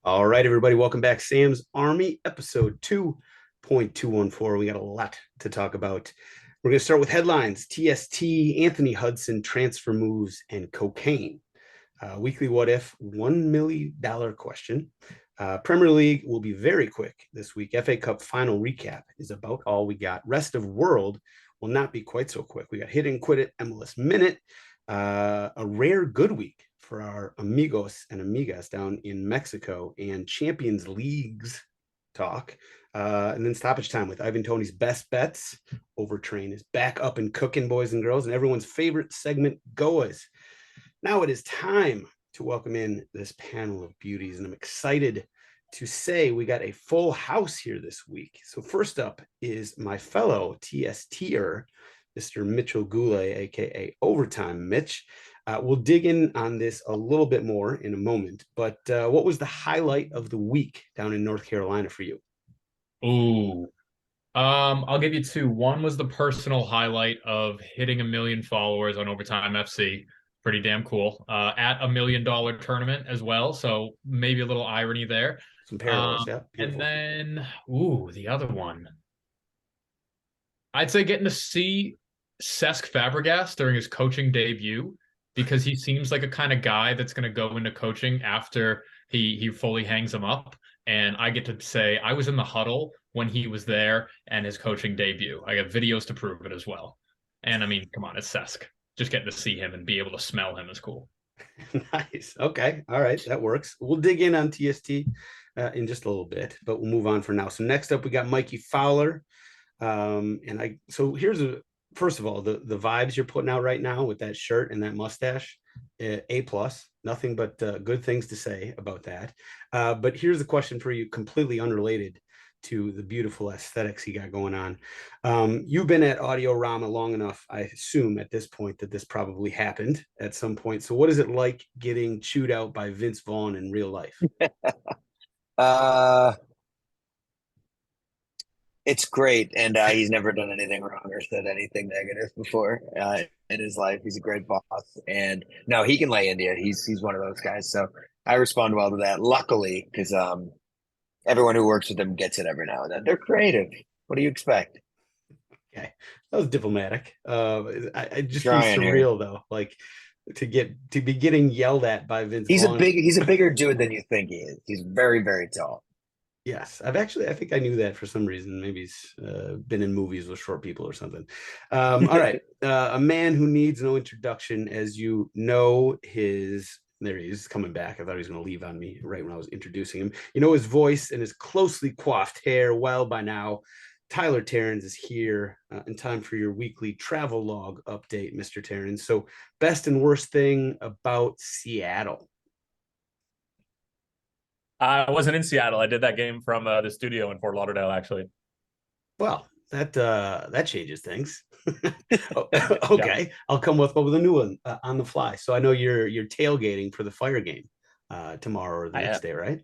All right, everybody, welcome back. Sam's Army, episode 2.214. We got a lot to talk about. We're going to start with headlines: TST, Anthony Hudson, transfer moves, and cocaine. Weekly what if, $1 million question. Premier League will be very quick this week. FA Cup final recap is about all we got. Rest of world will not be quite so quick. We got hit and quit it, MLS Minute, a rare good week for our amigos and amigas down in Mexico, and Champions Leagues talk. And then stoppage time with Ivan Toney's best bets. Overtrain is back up and cooking, boys and girls, and everyone's favorite segment, Goas. Now it is time to welcome in this panel of beauties, and I'm excited to say we got a full house here this week. So first up is my fellow TSTer, Mr. Mitchell Goulet, aka Overtime Mitch. We'll dig in on this a little bit more in a moment, but what was the highlight of the week down in North Carolina for you? Ooh. I'll give you two. One was the personal highlight of hitting 1 million followers on Overtime FC. Pretty damn cool. At $1 million tournament as well. So maybe a little irony there. Some parallels, yeah. And Beautiful. then, the other one. I'd say getting to see Cesc Fabregas during his coaching debut, because he seems like a kind of guy that's going to go into coaching after he fully hangs him up. And I get to say I was in the huddle when he was there and his coaching debut. I got videos to prove it as well. And I mean, come on, it's Cesc. Just getting to see him and be able to smell him is cool. Nice. Okay. All right. That works. We'll dig in on TST in just a little bit, but we'll move on for now. So next up, we got Mikey Fowler. So here's first of all, the vibes you're putting out right now with that shirt and that mustache, A plus, nothing but good things to say about that. But here's a question for you, completely unrelated to the beautiful aesthetics he got going on. You've been at Audio Rama long enough, I assume at this point that this probably happened at some point. So what is it like getting chewed out by Vince Vaughn in real life? Uh, it's great, and he's never done anything wrong or said anything negative before in his life. He's a great boss, and no, he can lay India. He's one of those guys. So I respond well to that. Luckily, because everyone who works with him gets it every now and then. They're creative. What do you expect? Okay, that was diplomatic. It just feels Trying here. surreal though, like to be getting yelled at by Vince Vaughn. He's a bigger dude than you think he is. He's very, very tall. Yes, I think I knew that for some reason. Maybe he's been in movies with short people or something. All right, a man who needs no introduction, as you know, there he is coming back. I thought he was going to leave on me right when I was introducing him. You know his voice and his closely coiffed hair well by now. Tyler Terrens is here in time for your weekly travel log update, Mr. Terrens. So, best and worst thing about Seattle. I wasn't in Seattle. I did that game from the studio in Fort Lauderdale, actually. Well, that changes things. Yeah, Okay, I'll come up with a new one on the fly. So I know you're tailgating for the Fire game tomorrow or the I next am. day, right?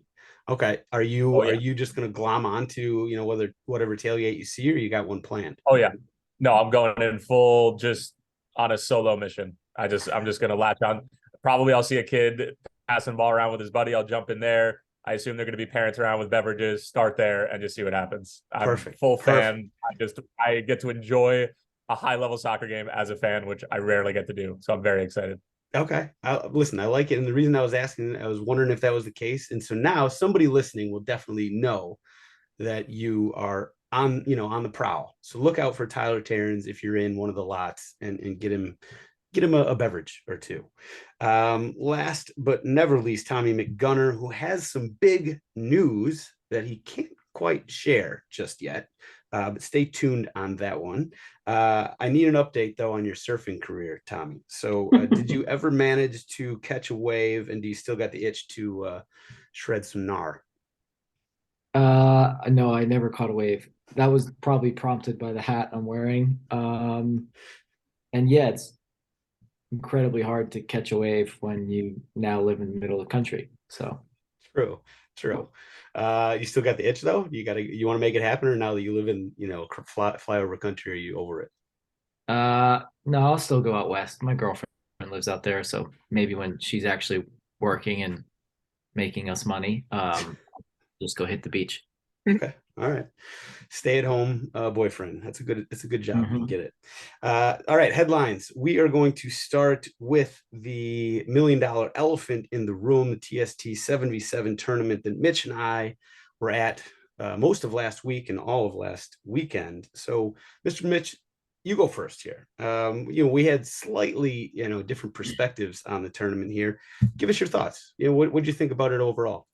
Okay. Oh Are yeah. you just gonna glom onto whatever tailgate you see, or you got one planned? Oh yeah. No, I'm going in full, just on a solo mission. I'm just gonna latch on. Probably I'll see a kid passing the ball around with his buddy. I'll jump in there. I assume they're going to be parents around with beverages. Start there and just see what happens. I'm Perfect. full Perfect. fan. I get to enjoy a high level soccer game as a fan, which I rarely get to do. So I'm very excited. Okay. Listen, I like it. And the reason I was asking, I was wondering if that was the case. And so now somebody listening will definitely know that you are on the prowl. So look out for Tyler Terrens if you're in one of the lots, and get him a beverage or two. Last but never least, Tommy McGunner, who has some big news that he can't quite share just yet. But stay tuned on that one. I need an update though on your surfing career, Tommy. So, did you ever manage to catch a wave, and do you still got the itch to shred some gnar? No, I never caught a wave. That was probably prompted by the hat I'm wearing. And yeah, it's incredibly hard to catch a wave when you now live in the middle of the country. So, True, true. You still got the itch though. You want to make it happen, or now that you live in flyover country, are you over it? no, I'll still go out west. My girlfriend lives out there, so maybe when she's actually working and making us money, just go hit the beach. Okay. All right. Stay at home boyfriend. That's a good job. You can get it. All right. Headlines. We are going to start with the $1 million elephant in the room, the TST 7v7 tournament that Mitch and I were at most of last week and all of last weekend. So, Mr. Mitch, you go first here. We had slightly, different perspectives on the tournament here. Give us your thoughts. What did you think about it overall?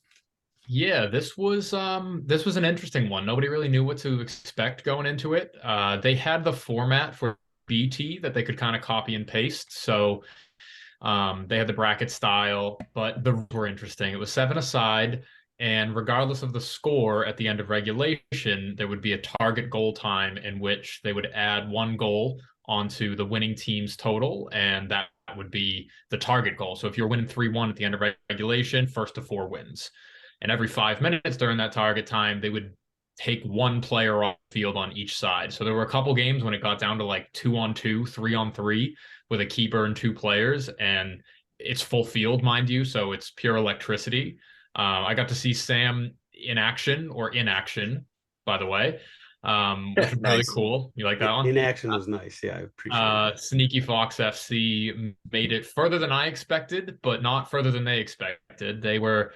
Yeah, this was an interesting one. Nobody really knew what to expect going into it. They had the format for BT that they could kind of copy and paste. So they had the bracket style, but the rules were interesting. It was 7-a-side, and regardless of the score at the end of regulation, there would be a target goal time in which they would add 1 goal onto the winning team's total, and that would be the target goal. So if you're winning 3-1 at the end of regulation, first to 4 wins. And every 5 minutes during that target time, they would take 1 player off the field on each side. So there were a couple games when it got down to like 2-on-2, 3-on-3 with a keeper and 2 players. And it's full field, mind you. So it's pure electricity. I got to see Sam in action, by the way, which was really cool. You like that one? In action was nice. Yeah, I appreciate it. Sneaky Fox FC made it further than I expected, but not further than they expected. They were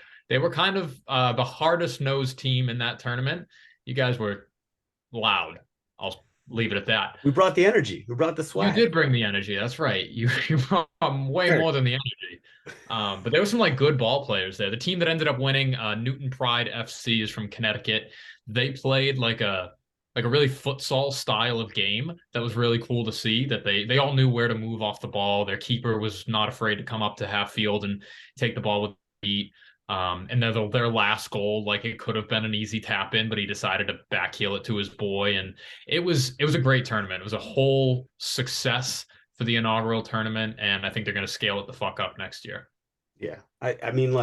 kind of the hardest nosed team in that tournament. You guys were loud. I'll leave it at that. We brought the energy. We brought the swag. You did bring the energy. That's right. You brought way more than the energy. But there were some good ball players there. The team that ended up winning, Newton Pride FC, is from Connecticut. They played like a really futsal style of game that was really cool to see, that they all knew where to move off the ball. Their keeper was not afraid to come up to half field and take the ball with feet. And their last goal, it could have been an easy tap in, but he decided to backheel it to his boy. And it was a great tournament. It was a whole success for the inaugural tournament. And I think they're going to scale it the fuck up next year. Yeah. I mean,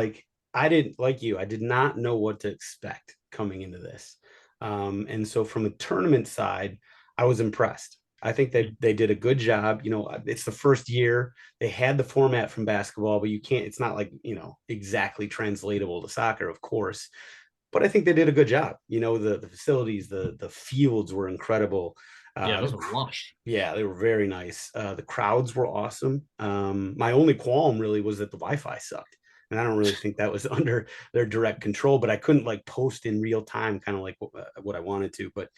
I didn't, like you, I did not know what to expect coming into this. And so from a tournament side, I was impressed. I think they did a good job. It's the first year they had the format from basketball, but it's not exactly translatable to soccer, of course. But I think they did a good job. The facilities, the fields were incredible. Yeah, those were lush. Yeah, they were very nice. The crowds were awesome. My only qualm really was that the Wi-Fi sucked. And I don't really think that was under their direct control, but I couldn't post in real time, kind of what I wanted to. But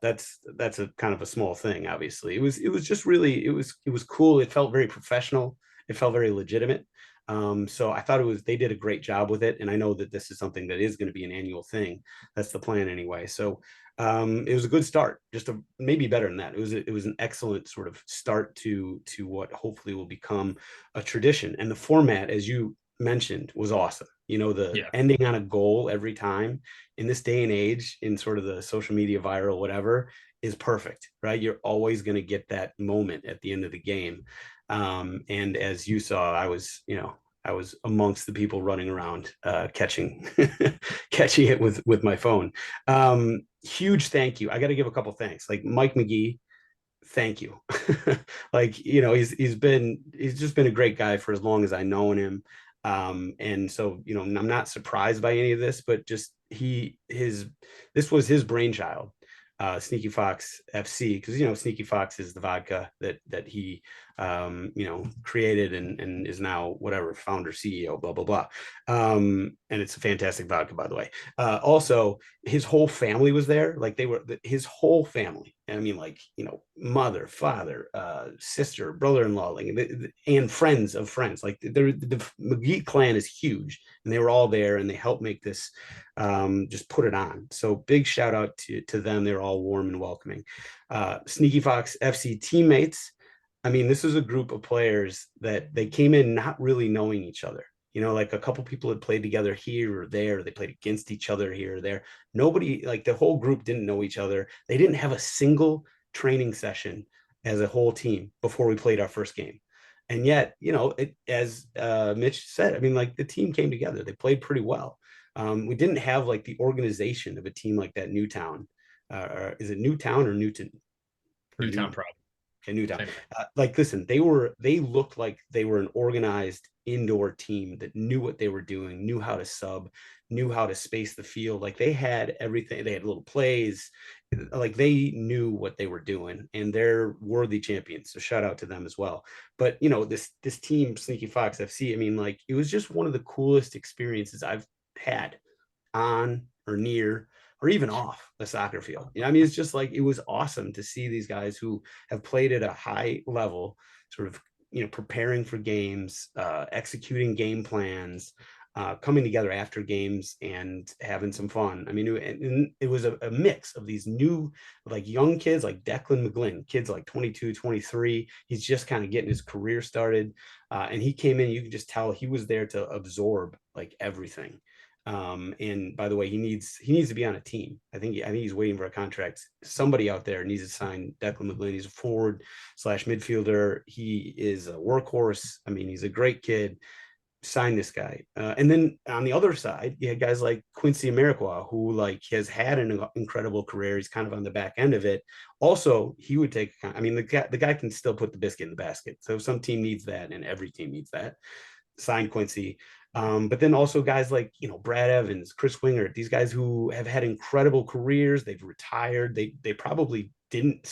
that's a kind of a small thing. Obviously, it was just really it was cool. It felt very professional. It felt very legitimate. So I thought they did a great job with it. And I know that this is something that is going to be an annual thing. That's the plan anyway. So it was a good start, maybe better than that. It was an excellent sort of start to what hopefully will become a tradition. And the format, as you mentioned, was awesome. Ending on a goal every time in this day and age, in sort of the social media viral whatever, is perfect, right? You're always going to get that moment at the end of the game. And as you saw, I was amongst the people running around catching it with my phone. Huge thank you. I got to give a couple thanks, like Mike McGee. Thank you. He's just been a great guy for as long as I known him. And so, I'm not surprised by any of this, but just this was his brainchild, Sneaky Fox FC, because Sneaky Fox is the vodka that he created and is now whatever founder, CEO, blah blah blah. And it's a fantastic vodka, by the way. Also, his whole family was there. His whole family. I mean, mother, father, sister, brother-in-law, and friends of friends. The McGee clan is huge, and they were all there, and they helped make this, just put it on. So big shout out to them. They're all warm and welcoming. Sneaky Fox FC teammates. I mean, this is a group of players that they came in not really knowing each other. A couple people had played together here or there. They played against each other here or there. Nobody, the whole group didn't know each other. They didn't have a single training session as a whole team before we played our first game. And yet, as Mitch said, I mean, the team came together. They played pretty well. We didn't have the organization of a team like that. Newtown, is it Newtown or Newton? Newtown Pride. Okay, Newtown. Same. Listen, they looked like they were an organized indoor team that knew what they were doing, knew how to sub, knew how to space the field. Like they had everything. They had little plays. Like they knew what they were doing, and they're worthy champions. So shout out to them as well. But this team, Sneaky Fox FC. I mean, like it was just one of the coolest experiences I've had on or near or even off the soccer field. I mean, it's just like it was awesome to see these guys who have played at a high level, sort of, preparing for games, executing game plans, coming together after games and having some fun. I mean, it was a mix of these new, like young kids like Declan McGlynn, kids like 22, 23. He's just kind of getting his career started. And he came in, you can just tell he was there to absorb like everything. And by the way, he needs to be on a team. I think he's waiting for a contract. Somebody out there needs to sign Declan McGlynn. He's a forward / midfielder. He is a workhorse. I mean, he's a great kid. Sign this guy. And then on the other side, you had guys like Quincy Amarikwa, who like has had an incredible career. He's kind of on the back end of it. Also, he would take. I mean, the guy can still put the biscuit in the basket. So if some team needs that, and every team needs that, sign Quincy. But then also guys like, Brad Evans, Chris Winger, these guys who have had incredible careers. They've retired. They probably didn't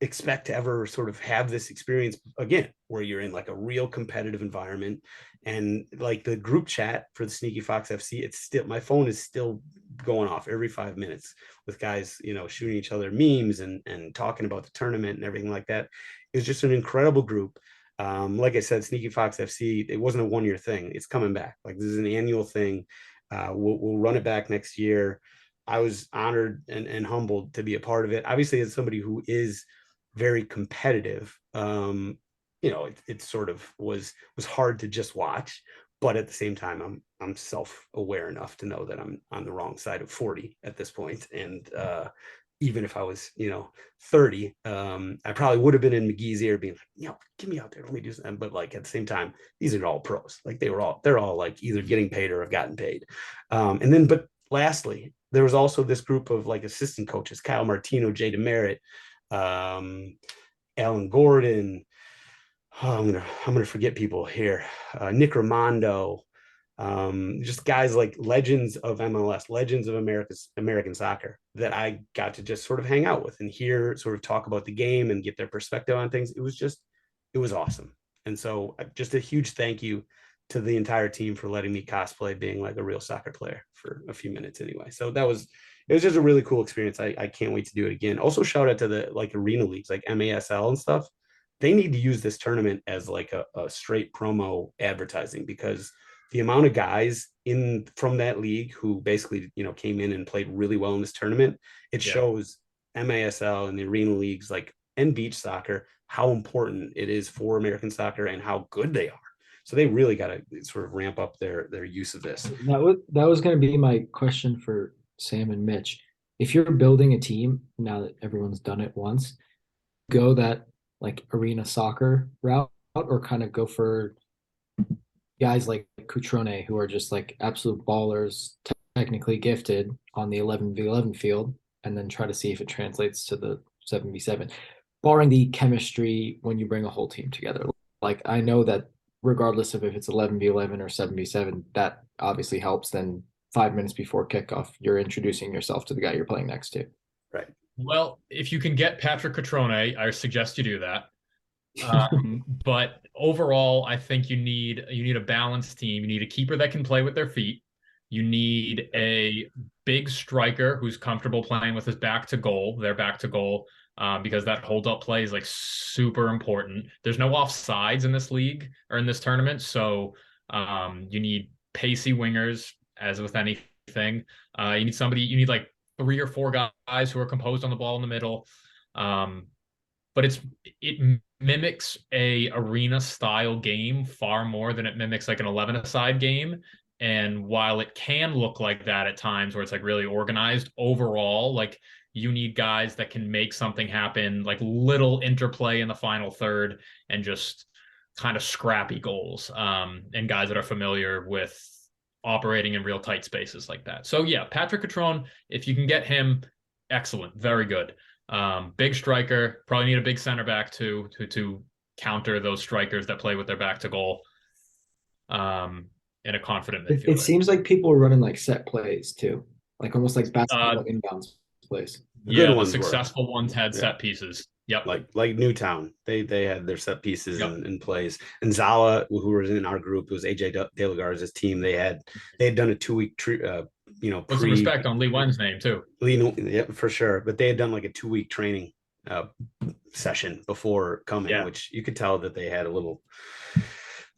expect to ever sort of have this experience again, where you're in like a real competitive environment. And like the group chat for the Sneaky Fox FC, it's still, my phone is still going off every 5 minutes with guys, shooting each other memes and talking about the tournament and everything like that. It was just an incredible group. Like I said, Sneaky Fox FC, it wasn't a 1-year thing. It's coming back. Like this is an annual thing. We'll run it back next year. I was honored and humbled to be a part of it. Obviously, as somebody who is very competitive, it sort of was hard to just watch. But at the same time, I'm self-aware enough to know that I'm on the wrong side of 40 at this point. And even if I was, 30, I probably would have been in McGee's ear being like, get me out there, let me do something. But like at the same time, these are all pros. Like they're all like either getting paid or have gotten paid. But lastly, there was also this group of like assistant coaches, Kyle Martino, Jay DeMerit, Alan Gordon. I'm gonna forget people here. Nick Raimondo, just guys like legends of MLS, legends of American soccer that I got to just sort of hang out with and hear sort of talk about the game and get their perspective on things. It was awesome. And so just a huge thank you to the entire team for letting me cosplay being like a real soccer player for a few minutes anyway. So it was just a really cool experience. I can't wait to do it again. Also shout out to the like arena leagues like MASL and stuff. They need to use this tournament as like a straight promo advertising, because the amount of guys from that league who basically, came in and played really well in this tournament, it shows MASL and the arena leagues like and beach soccer, how important it is for American soccer and how good they are. So they really got to sort of ramp up their use of this. That was going to be my question for Sam and Mitch. If you're building a team, now that everyone's done it once, go that like arena soccer route, or kind of go for guys like Cutrone, who are just like absolute ballers, technically gifted on the 11v11 field, and then try to see if it translates to the 7v7, barring the chemistry when you bring a whole team together. Like I know that regardless of if it's 11v11 or 7v7, that obviously helps. Then 5 minutes before kickoff, you're introducing yourself to the guy you're playing next to. Right. Well, if you can get Patrick Cutrone, I suggest you do that. But overall, I think you need a balanced team. You need a keeper that can play with their feet. You need a big striker who's comfortable playing with his back to goal, because that hold-up play is like super important. There's no offsides in this league or in this tournament, so you need pacey wingers, as with anything. You need like 3 or 4 guys who are composed on the ball in the middle. But it mimics a arena style game far more than it mimics like an 11-a-side game. And while it can look like that at times where it's like really organized, overall, like you need guys that can make something happen, like little interplay in the final third and just kind of scrappy goals, and guys that are familiar with operating in real tight spaces like that. So yeah, Patrick Cutrone, if you can get him, excellent, very good. Big striker, probably need a big center back to counter those strikers that play with their back to goal. And a confident midfielder. It seems like people are running like set plays too, like almost like basketball inbounds plays. Yeah, the successful ones had set pieces. Yep. Like Newtown, they had their set pieces and plays. And Zala, who was in our group, it was AJ De La Garza's team. They had done a 2-week put some respect on Lee Wen's name too. Yeah, for sure. But they had done like a 2-week training session before coming, which you could tell that they had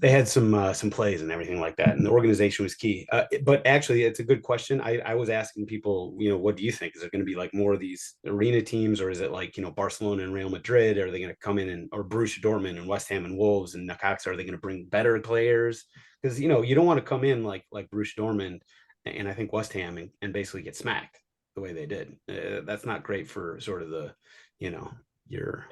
they had some plays and everything like that, and the organization was key. But actually, it's a good question. I was asking people, what do you think? Is it going to be like more of these arena teams, or is it like Barcelona and Real Madrid? Are they going to come in or Borussia Dortmund and West Ham and Wolves and Necaxa? Are they going to bring better players? Because you don't want to come in like Borussia Dortmund and I think West Ham and basically get smacked the way they did. That's not great for sort of the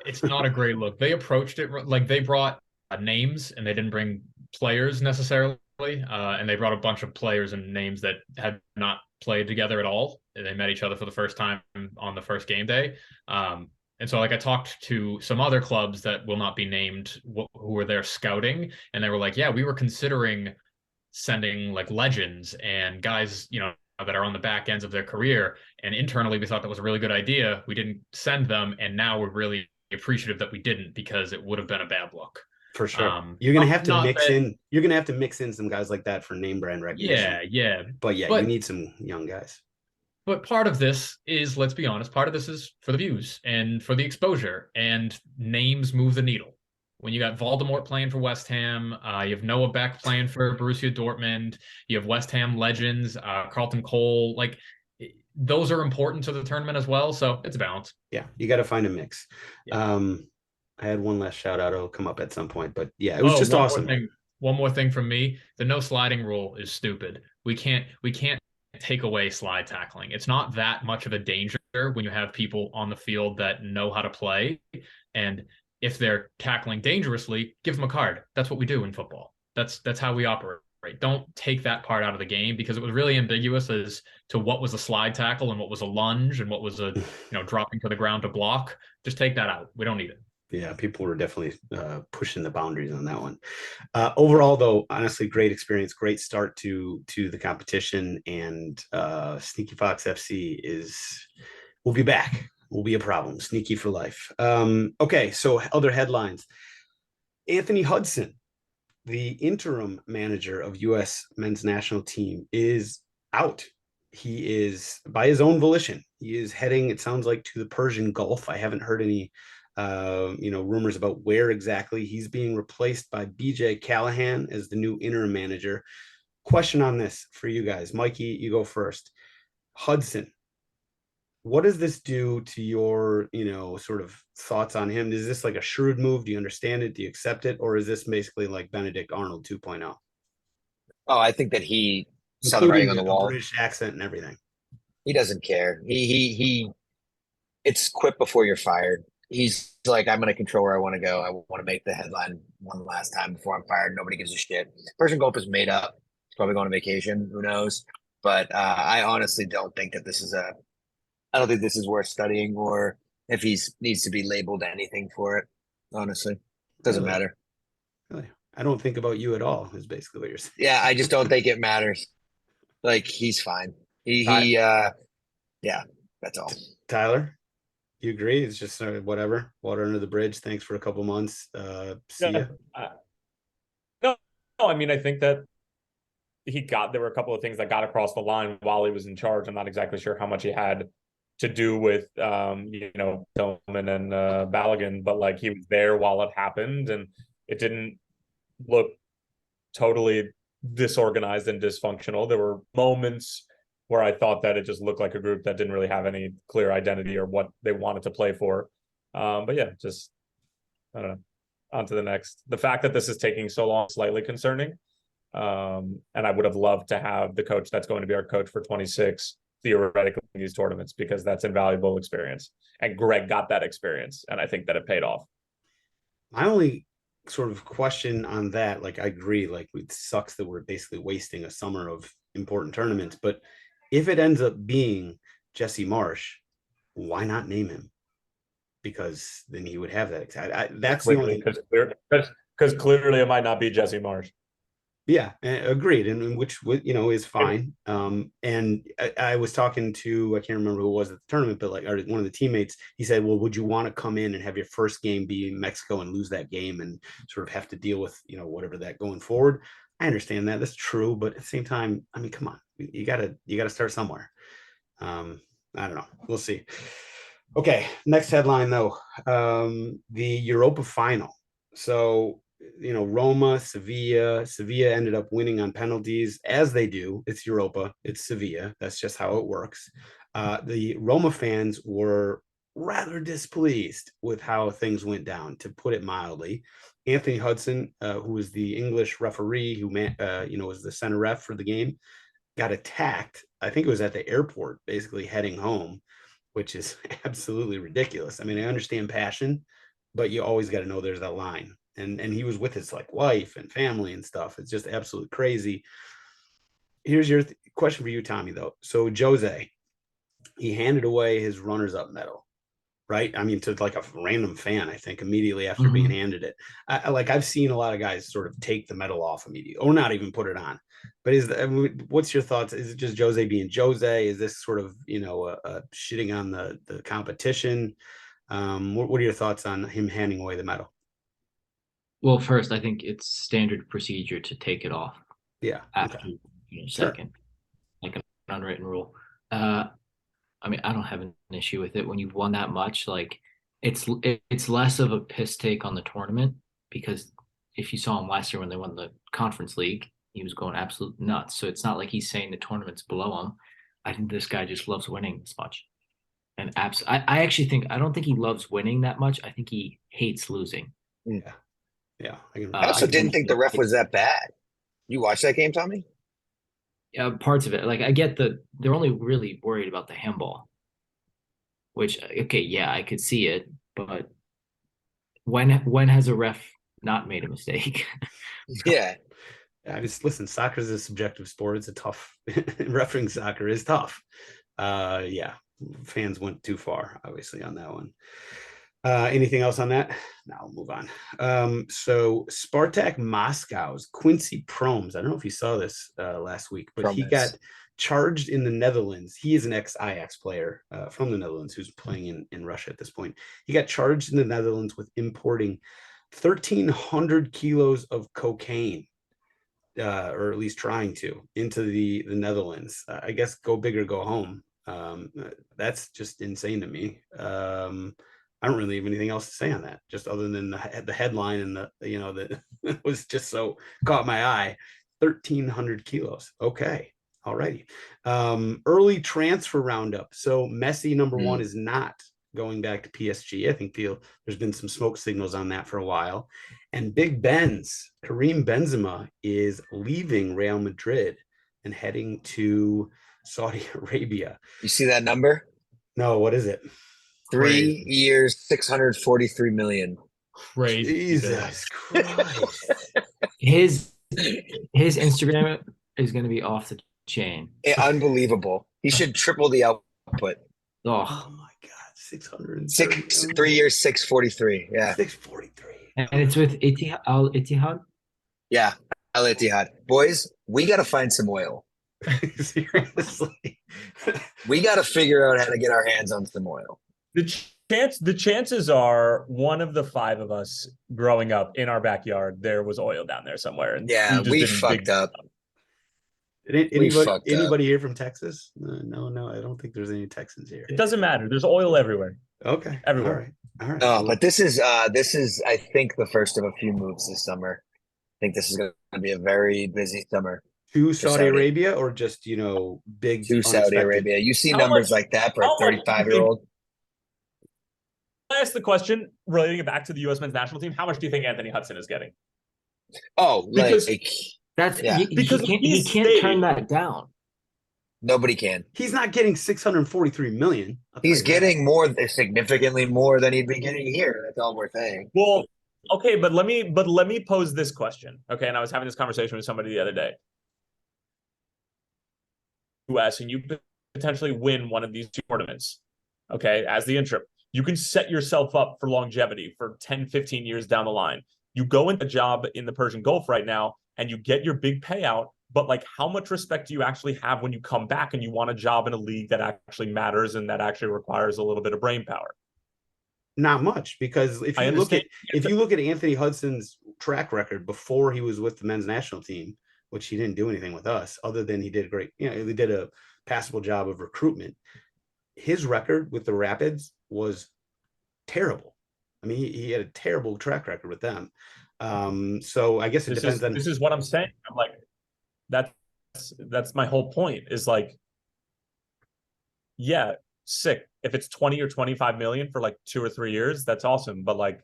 It's not a great look. They approached it like they brought names and they didn't bring players necessarily, and they brought a bunch of players and names that had not played together at all. They met each other for the first time on the first game day, and so I talked to some other clubs that will not be named who were there scouting, and they were like, yeah, we were considering sending like legends and guys that are on the back ends of their career, and internally we thought that was a really good idea. We didn't send them, and now we're really appreciative that we didn't, because it would have been a bad look. For sure. You're going to have to mix in some guys like that for name brand recognition. Yeah. But you need some young guys. But part of this is, let's be honest, part of this is for the views and for the exposure, and names move the needle. When you got Voldemort playing for West Ham, you have Noah Beck playing for Borussia Dortmund, you have West Ham legends, Carlton Cole, like those are important to the tournament as well. So it's a balance. Yeah, you got to find a mix. Yeah. I had one last shout out. It'll come up at some point, but yeah, it was just awesome. One more thing from me. The no sliding rule is stupid. We can't take away slide tackling. It's not that much of a danger when you have people on the field that know how to play. And if they're tackling dangerously, give them a card. That's what we do in football. That's how we operate. Don't take that part out of the game, because it was really ambiguous as to what was a slide tackle and what was a lunge and what was a dropping to the ground to block. Just take that out. We don't need it. Yeah, people were definitely pushing the boundaries on that one. Overall, though, honestly, great experience, great start to the competition, and Sneaky Fox FC will be back. Will be a problem. Sneaky for life. Okay, so other headlines. Anthony Hudson, the interim manager of U.S. men's national team, is out. He is, by his own volition, he is heading, it sounds like, to the Persian Gulf. I haven't heard any rumors about where exactly. He's being replaced by BJ Callahan as the new interim manager. Question on this for you guys. Mikey, you go first. Hudson, what does this do to your, sort of thoughts on him? Is this like a shrewd move? Do you understand it? Do you accept it? Or is this basically like Benedict Arnold 2.0? Oh, I think that he saw the writing on the wall. British accent and everything. He doesn't care. He it's quit before you're fired. He's like, I'm going to control where I want to go. I want to make the headline one last time before I'm fired. Nobody gives a shit. Persian Gulf is made up. He's probably going on vacation. Who knows? But I honestly don't think that I don't think this is worth studying, or if he needs to be labeled anything for it. Honestly, doesn't matter. Really? I don't think about you at all, is basically what you're saying. Yeah, I just don't think it matters. Like, he's fine. Yeah, that's all. Tyler? You agree? It's just whatever. Water under the bridge. Thanks for a couple months. See ya. No, I mean, I think that there were a couple of things that got across the line while he was in charge. I'm not exactly sure how much he had to do with, Tillman and Balogun, but like he was there while it happened, and it didn't look totally disorganized and dysfunctional. There were moments where I thought that it just looked like a group that didn't really have any clear identity or what they wanted to play for. But yeah, just, I don't know, on to the next. The fact that this is taking so long is slightly concerning. And I would have loved to have the coach that's going to be our coach for 26 theoretically in these tournaments, because that's invaluable experience. And Greg got that experience, and I think that it paid off. My only sort of question on that, like, I agree, like, it sucks that we're basically wasting a summer of important tournaments, but if it ends up being Jesse Marsh, why not name him? because then he would have that. That's the only because clearly it might not be Jesse Marsh. Yeah, agreed, and which is fine. And I was talking to, I can't remember who it was at the tournament, but like one of the teammates, he said, "Well, would you want to come in and have your first game be in Mexico and lose that game and sort of have to deal with whatever that going forward?" I understand that, that's true, but at the same time, I mean, come on, you gotta start somewhere. I don't know, we'll see. Okay, next headline though, the Europa final. So Roma, Sevilla ended up winning on penalties, as they do. It's Europa, it's Sevilla. That's just how it works. The Roma fans were rather displeased with how things went down, to put it mildly. Anthony Hudson, who was the English referee, who was the center ref for the game, got attacked. I think it was at the airport, basically heading home, which is absolutely ridiculous. I mean, I understand passion, but you always got to know there's that line. And he was with his wife and family and stuff. It's just absolutely crazy. Here's your question for you, Tommy, though. So Jose, he handed away his runners-up medal, right? I mean, to a random fan, I think, immediately after being handed it. I've seen a lot of guys sort of take the medal off immediately, or not even put it on. But what's your thoughts? Is it just Jose being Jose? Is this sort of shitting on the competition? What are your thoughts on him handing away the medal? Well, first, I think it's standard procedure to take it off. Yeah. After second, like an unwritten rule. I mean, I don't have an issue with it when you've won that much. It's less of a piss take on the tournament, because if you saw him last year when they won the Conference League, he was going absolute nuts. So it's not like he's saying the tournament's below him. I think this guy just loves winning this much. And I actually think, I don't think he loves winning that much. I think he hates losing. Yeah. Yeah. I also didn't think the ref was that bad. You watched that game, Tommy? Yeah, parts of it. I get they're only really worried about the handball, which, okay, yeah, I could see it, but when has a ref not made a mistake? Yeah. Listen, soccer is a subjective sport. It's a tough refereeing. Soccer is tough. Yeah, fans went too far, obviously, on that one. Anything else on that? No, we'll move on. So Spartak Moscow's Quincy Promes, I don't know if you saw this last week, but he got charged in the Netherlands. He is an ex-Ajax player from the Netherlands who's playing in Russia at this point. He got charged in the Netherlands with importing 1,300 kilos of cocaine, or at least trying to, into the Netherlands. I guess go big or go home. That's just insane to me. I don't really have anything else to say on that, just other than the headline and that was just so caught my eye. 1,300 kilos. Okay. All righty. Early transfer roundup. So Messi, number one, is not going back to PSG. I think there's been some smoke signals on that for a while. And Big Ben's, Karim Benzema, is leaving Real Madrid and heading to Saudi Arabia. You see that number? No, what is it? 3 years, 643 million. Crazy. Jesus Christ. His Instagram is going to be off the chain. Unbelievable. He should triple the output. Oh my God. 600. 3 years, 643. Yeah. 643. And it's with Al Ittihad? Yeah. Al Ittihad. Boys, we got to find some oil. Seriously. We got to figure out how to get our hands on some oil. The chances are one of the five of us growing up in our backyard, there was oil down there somewhere. And yeah, we fucked up. Anybody here from Texas? No, I don't think there's any Texans here. It doesn't matter. There's oil everywhere. Okay. Everywhere. All right. No, but this is I think the first of a few moves this summer. I think this is going to be a very busy summer. To Saudi Arabia, or just big to Saudi Arabia? You see numbers like that for a 35-year-old. I asked the question relating it back to the U.S. men's national team. How much do you think Anthony Hudson is getting? Oh, because he can't turn that down. Nobody can. He's not getting 643 million. He's getting significantly more than he'd be getting here. That's all we're saying. Well, okay, but let me pose this question. Okay, and I was having this conversation with somebody the other day. US, and you potentially win one of these two tournaments. Okay, as the interim. you can set yourself up for longevity for 10, 15 years down the line. You go into a job in the Persian Gulf right now and you get your big payout, but like how much respect do you actually have when you come back and you want a job in a league that actually matters and that actually requires a little bit of brain power? Not much, because if you look at Anthony Hudson's track record before he was with the men's national team, which he didn't do anything with us other than he did he did a passable job of recruitment. His record with the Rapids was terrible. I mean, he had a terrible track record with them. So I guess it depends on. This is what I'm saying. I'm like, that's my whole point. Is like, yeah, sick. If it's 20 or 25 million for like 2 or 3 years, that's awesome. But like,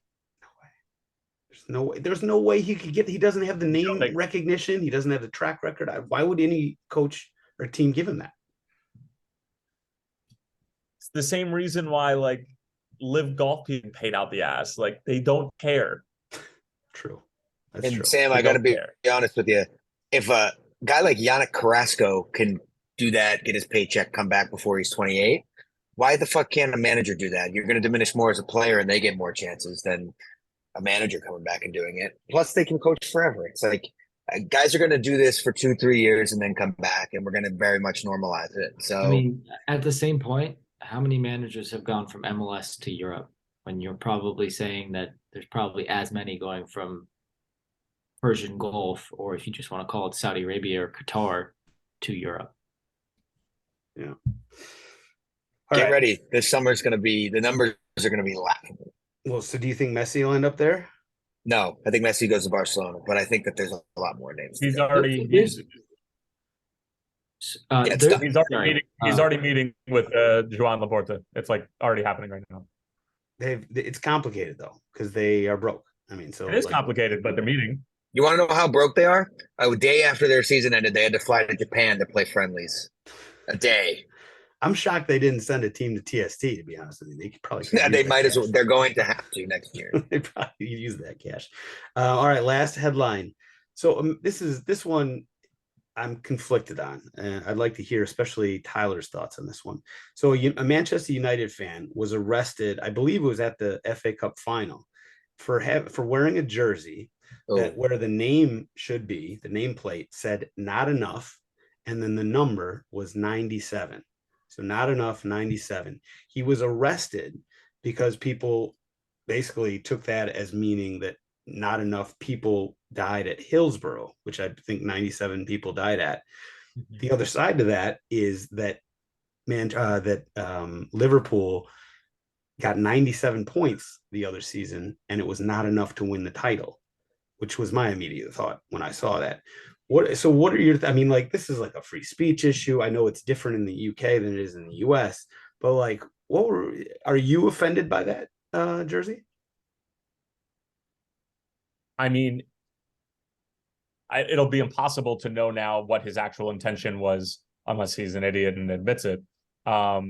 there's no way he could get. He doesn't have the name recognition. He doesn't have the track record. Why would any coach or team give him that? It's the same reason why like Live Golf being paid out the ass. Like they don't care. True. That's true. Sam, I got to be honest with you. If a guy like Yannick Carrasco can do that, get his paycheck, come back before he's 28, why the fuck can't a manager do that? You're going to diminish more as a player and they get more chances than a manager coming back and doing it. Plus, they can coach forever. It's like guys are going to do this for 2-3 years and then come back, and we're going to very much normalize it. So, I mean, at the same point, how many managers have gone from MLS to Europe when you're probably saying that there's probably as many going from Persian Gulf, or if you just want to call it Saudi Arabia or Qatar, to Europe? Yeah. Get ready. This summer's going to be, the numbers are going to be laughable. Well, so do you think Messi will end up there? No, I think Messi goes to Barcelona, but I think that there's a lot more names. He's already meeting with Joan Laporta. It's like already happening right now. It's complicated though, because they are broke. I mean, so it is complicated, but they're meeting. You want to know how broke they are? A day after their season ended, they had to fly to Japan to play friendlies. A day. I'm shocked they didn't send a team to TST, to be honest with you. They could probably. Yeah, they might as well. They're going to have to next year. They probably use that cash. All right, last headline. So this one I'm conflicted on, and I'd like to hear especially Tyler's thoughts on this one. So a Manchester United fan was arrested, I believe it was at the FA Cup final, for wearing a jersey where the name should be, the nameplate said "not enough," and then the number was 97. So not enough, 97. He was arrested because people basically took that as meaning that not enough people died at Hillsborough, which I think 97 people died at. Mm-hmm. The other side to that is that Liverpool got 97 points the other season, and it was not enough to win the title, which was my immediate thought when I saw that. What are your, I mean, like, this is like a free speech issue. I know it's different in the UK than it is in the US, but like, are you offended by that jersey? I mean, it'll be impossible to know now what his actual intention was unless he's an idiot and admits it. But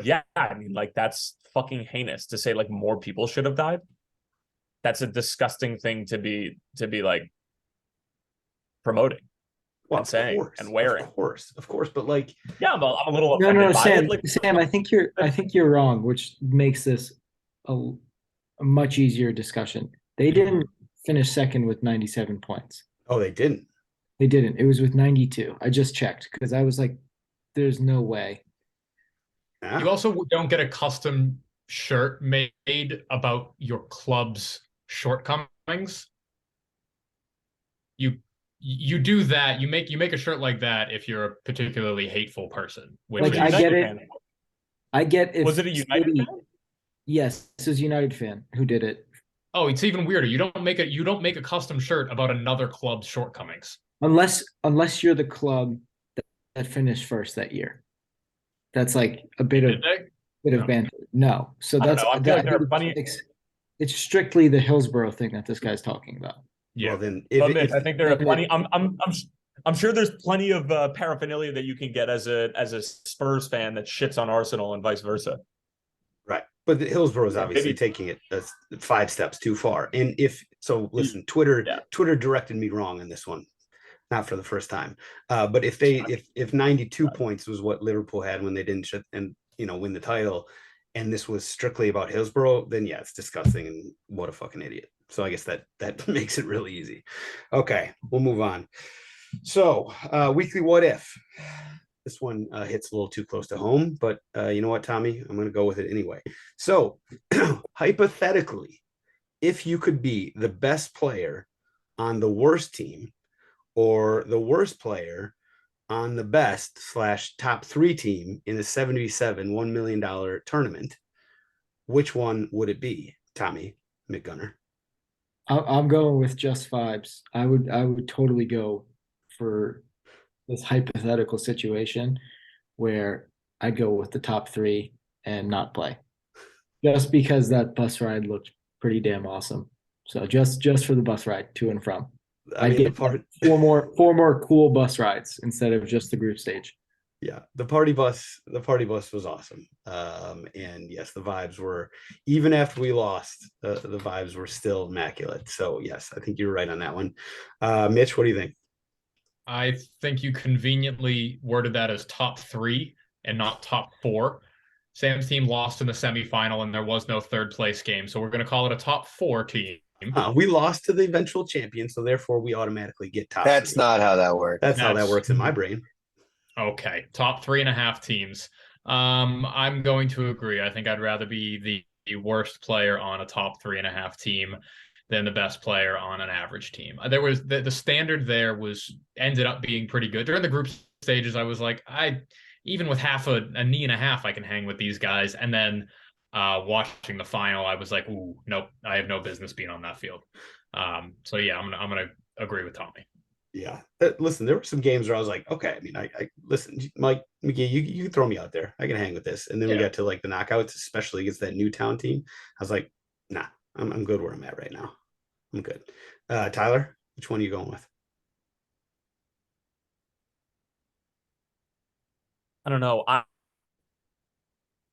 yeah, I mean, like, that's fucking heinous to say like more people should have died. That's a disgusting thing to be like promoting, and saying, and wearing. Of course, but like, yeah, I'm a little no, Sam. Like, Sam, I think you're wrong, which makes this a much easier discussion. They didn't finish second with 97 points. Oh, they didn't. They didn't. It was with 92. I just checked because I was like, "There's no way." Yeah. You also don't get a custom shirt made about your club's shortcomings. You do that. You make a shirt like that if you're a particularly hateful person. Like, I get it. I get it. Was it a United fan? Yes, this is a United fan who did it. Oh, it's even weirder. You don't make a custom shirt about another club's shortcomings. Unless you're the club that finished first that year. That's like a bit of banter. No. So that's it's strictly the Hillsborough thing that this guy's talking about. Yeah. Well, then I think there are plenty. I'm sure there's plenty of paraphernalia that you can get as a Spurs fan that shits on Arsenal and vice versa. Right. But Hillsborough is obviously taking it 5 steps too far. And listen, Twitter directed me wrong in this one, not for the first time. But if 92 points was what Liverpool had when they didn't win the title, and this was strictly about Hillsborough, then yeah, it's disgusting and what a fucking idiot. So I guess that makes it really easy. Okay, we'll move on. So weekly what if. This one hits a little too close to home, but you know what, Tommy? I'm going to go with it anyway. So hypothetically, if you could be the best player on the worst team or the worst player on the best / top 3 team in a 77 $1 million tournament, which one would it be, Tommy McGunner? I'm going with just vibes. I would totally go for this hypothetical situation where I go with the top 3 and not play, just because that bus ride looked pretty damn awesome. So just for the bus ride to and from, I mean, get four more cool bus rides instead of just the group stage. Yeah, the party bus was awesome. And yes, the vibes were, even after we lost, the vibes were still immaculate. So yes, I think you're right on that one. Mitch, what do you think? I think you conveniently worded that as top 3 and not top 4. Sam's team lost in the semifinal and there was no third place game. So we're going to call it a top 4 team. We lost to the eventual champion, so therefore we automatically get top. That's 3. not how that works. That's how that works in my brain. Okay, top 3.5 teams. I'm going to agree. I think I'd rather be the worst player on a top 3.5 team than the best player on an average team. There was the standard there ended up being pretty good. During the group stages, I was like, even with half a knee and a half, I can hang with these guys. And then watching the final, I was like, ooh, nope, I have no business being on that field. So yeah, I'm gonna agree with Tommy. Yeah, listen, there were some games where I was like, okay, I mean, I listen, Mike McGee, you can throw me out there, I can hang with this. And then we got to like the knockouts, especially against that Newtown team. I was like, nah, I'm good where I'm at right now. I'm good. Tyler, which one are you going with? I don't know. I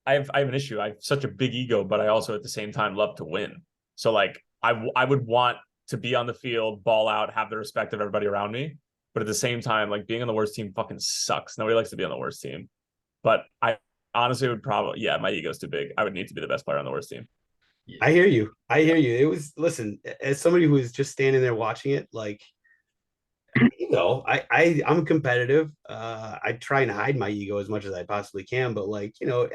have an issue. I have such a big ego, but I also at the same time love to win. So like I would want to be on the field, ball out, have the respect of everybody around me. But at the same time, like being on the worst team fucking sucks. Nobody likes to be on the worst team. But I honestly would probably, my ego's too big. I would need to be the best player on the worst team. Yeah. I hear you. It was, listen, as somebody who was just standing there watching it, like, you know, I'm competitive. I try and hide my ego as much as I possibly can, but like, you know,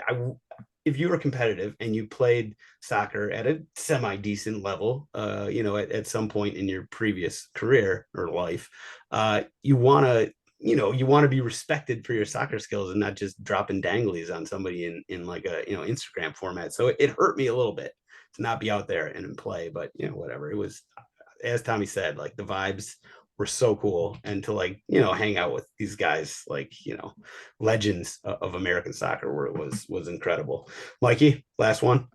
if you were competitive and you played soccer at a semi-decent level, you know, at some point in your previous career or life, you want to be respected for your soccer skills and not just dropping danglies on somebody in like a, you know, Instagram format. So it hurt me a little bit to not be out there and play, but you know, whatever. It was, as Tommy said, like the vibes were so cool, and to like, you know, hang out with these guys, like, you know, legends of American soccer, where it was incredible. Mikey, last one.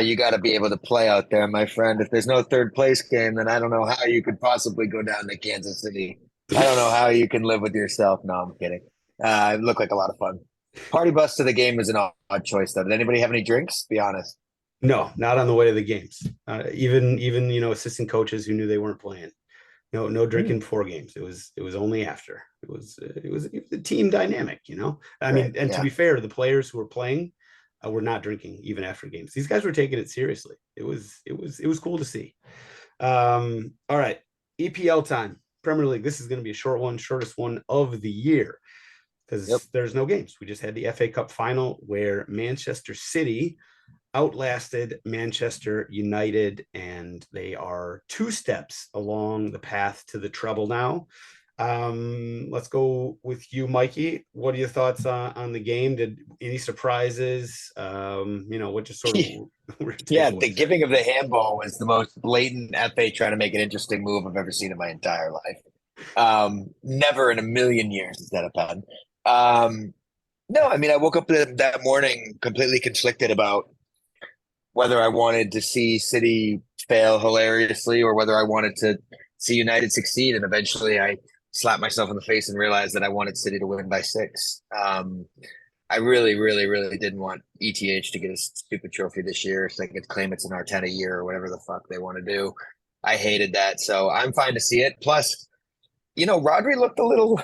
You got to be able to play out there, my friend. If there's no third place game, then I don't know how you could possibly go down to Kansas City. I don't know how you can live with yourself. No, I'm kidding. It looked like a lot of fun. Party bus to the game was an odd choice, though. Did anybody have any drinks? Be honest. No, not on the way to the games. Even you know, assistant coaches who knew they weren't playing. No drinking before games. It was only after. It was a team dynamic, you know. I mean, and to be fair, the players who were playing were not drinking even after games. These guys were taking it seriously. It was cool to see. All right, EPL time. Premier League. This is going to be a short one, shortest one of the year, because there's no games. We just had the FA Cup final where Manchester City outlasted Manchester United, and they are 2 steps along the path to the treble now. Let's go with you, Mikey. What are your thoughts on the game? Did any surprises? You know, what just sort of the giving of the handball was the most blatant FA trying to make an interesting move I've ever seen in my entire life. Never in a million years has that happened. No, I mean, I woke up that morning completely conflicted about whether I wanted to see City fail hilariously or whether I wanted to see United succeed. And eventually I slapped myself in the face and realized that I wanted City to win by 6. I really, really, really didn't want ETH to get a stupid trophy this year so they could claim it's an R10 a year or whatever the fuck they want to do. I hated that. So I'm fine to see it. Plus, you know, Rodri looked a little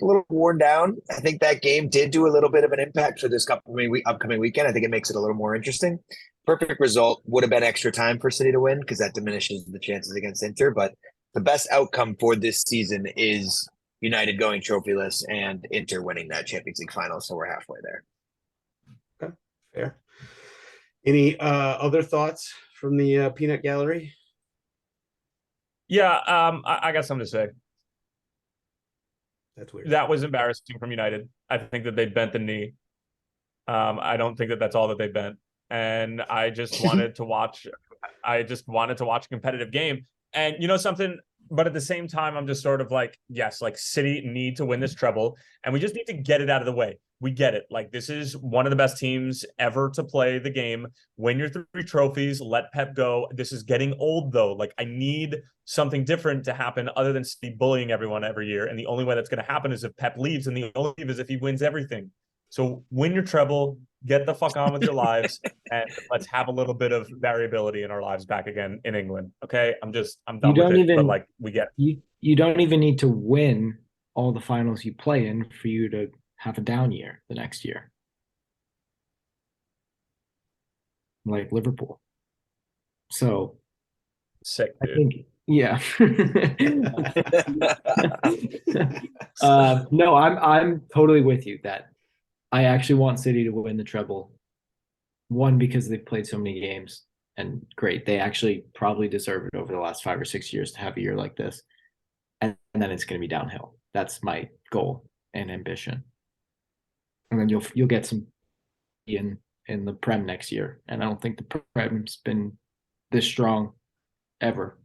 a little worn down. I think that game did do a little bit of an impact for this upcoming weekend. I think it makes it a little more interesting. Perfect result would have been extra time for City to win because that diminishes the chances against Inter. But the best outcome for this season is United going trophyless and Inter winning that Champions League final. So we're halfway there. Okay, fair. Any other thoughts from the peanut gallery? Yeah, I got something to say. That's weird. That was embarrassing from United. I think that they bent the knee. I don't think that that's all that they bent. And I just wanted to watch. I just wanted to watch a competitive game. And you know something? But at the same time, I'm just sort of like, yes, like City need to win this treble, and we just need to get it out of the way. We get it. Like, this is one of the best teams ever to play the game. Win your 3 trophies, let Pep go. This is getting old, though. Like, I need something different to happen other than City bullying everyone every year. And the only way that's going to happen is if Pep leaves, and the only is if he wins everything. So win your treble, get the fuck on with your lives, and let's have a little bit of variability in our lives back again in England. Okay, I'm done with it. But like, we get it. You don't even need to win all the finals you play in for you to have a down year the next year, like Liverpool. So Sick, dude. I think, yeah. No, I'm totally with you that I actually want City to win the treble. One, because they've played so many games, and great, they actually probably deserve it over the last 5 or 6 years to have a year like this. And then it's going to be downhill. That's my goal and ambition. And then you'll get some in the Prem next year. And I don't think the Prem's been this strong ever.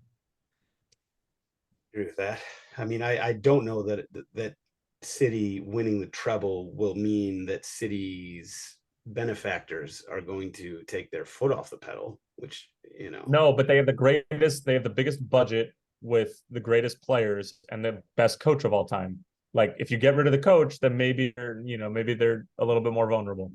Agree with that. I mean, I don't know that City winning the treble will mean that City's benefactors are going to take their foot off the pedal, which, you know. No, but they have the biggest budget with the greatest players and the best coach of all time. Like, if you get rid of the coach, then maybe they're a little bit more vulnerable.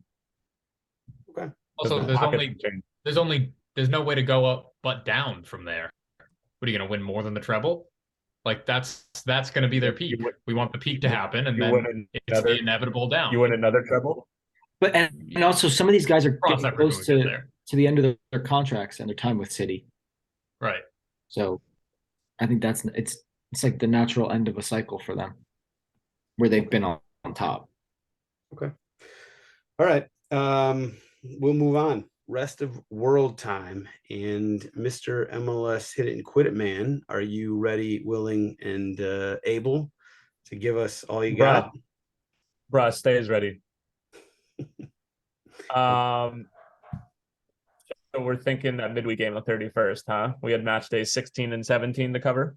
Okay. Also, there's no way to go up but down from there. What are you going to win more than the treble? Like, that's going to be their peak. We want the peak to happen, and then it's the inevitable down. You win another treble. But and also some of these guys are getting close to the end of their contracts and their time with City. Right. So I think it's like the natural end of a cycle for them, where they've been on top. Okay. All right. We'll move on. Rest of world time, and Mr. MLS Hit It and Quit It man, are you ready, willing, and able to give us all you got? Bruh, stay ready. So we're thinking that midweek game on 31st, huh? We had match days 16 and 17 to cover.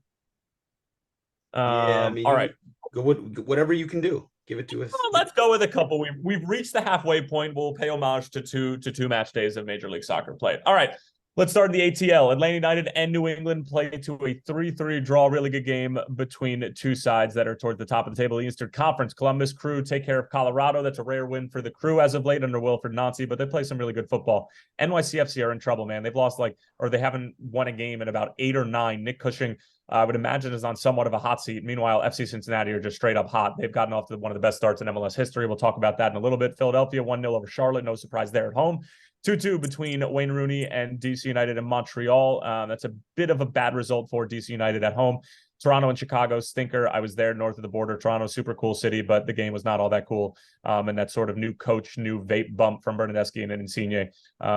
Yeah, I mean, all right. Go whatever you can do. Give it to us. Well, let's go with a couple. We've reached the halfway point. We'll pay homage to two match days of Major League Soccer played. All right. Let's start the ATL. Atlanta United and New England played to a 3-3 draw. Really good game between two sides that are towards the top of the table. The Eastern Conference. Columbus Crew take care of Colorado. That's a rare win for the Crew as of late under Wilfred Nancy, but they play some really good football. NYCFC are in trouble, man. They've lost they haven't won a game in about 8 or 9. Nick Cushing, I would imagine, is on somewhat of a hot seat. Meanwhile, FC Cincinnati are just straight up hot. They've gotten off to one of the best starts in MLS history. We'll talk about that in a little bit. Philadelphia 1-0 over Charlotte. No surprise there at home. 2-2 between Wayne Rooney and DC United in Montreal. That's a bit of a bad result for DC United at home. Toronto and Chicago stinker. I was there north of the border. Toronto, super cool city, but the game was not all that cool. And that sort of new coach, new vape bump from Bernadeschi and Insigne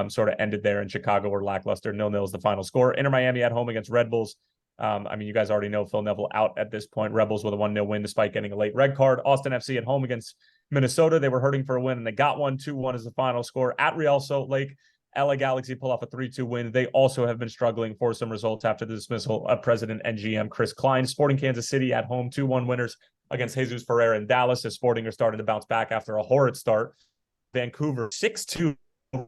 sort of ended there. In Chicago were lackluster. 0-0 is the final score. Inter Miami at home against Red Bulls. I mean, you guys already know Phil Neville out at this point. Rebels with a 1-0 win despite getting a late red card. Austin FC at home against Minnesota. They were hurting for a win, and they got one. 2-1 is the final score. At Real Salt Lake, LA Galaxy pull off a 3-2 win. They also have been struggling for some results after the dismissal of President and GM Chris Klein. Sporting Kansas City at home, 2-1 winners against Jesus Ferreira in Dallas, as Sporting are starting to bounce back after a horrid start. Vancouver, 6-2 at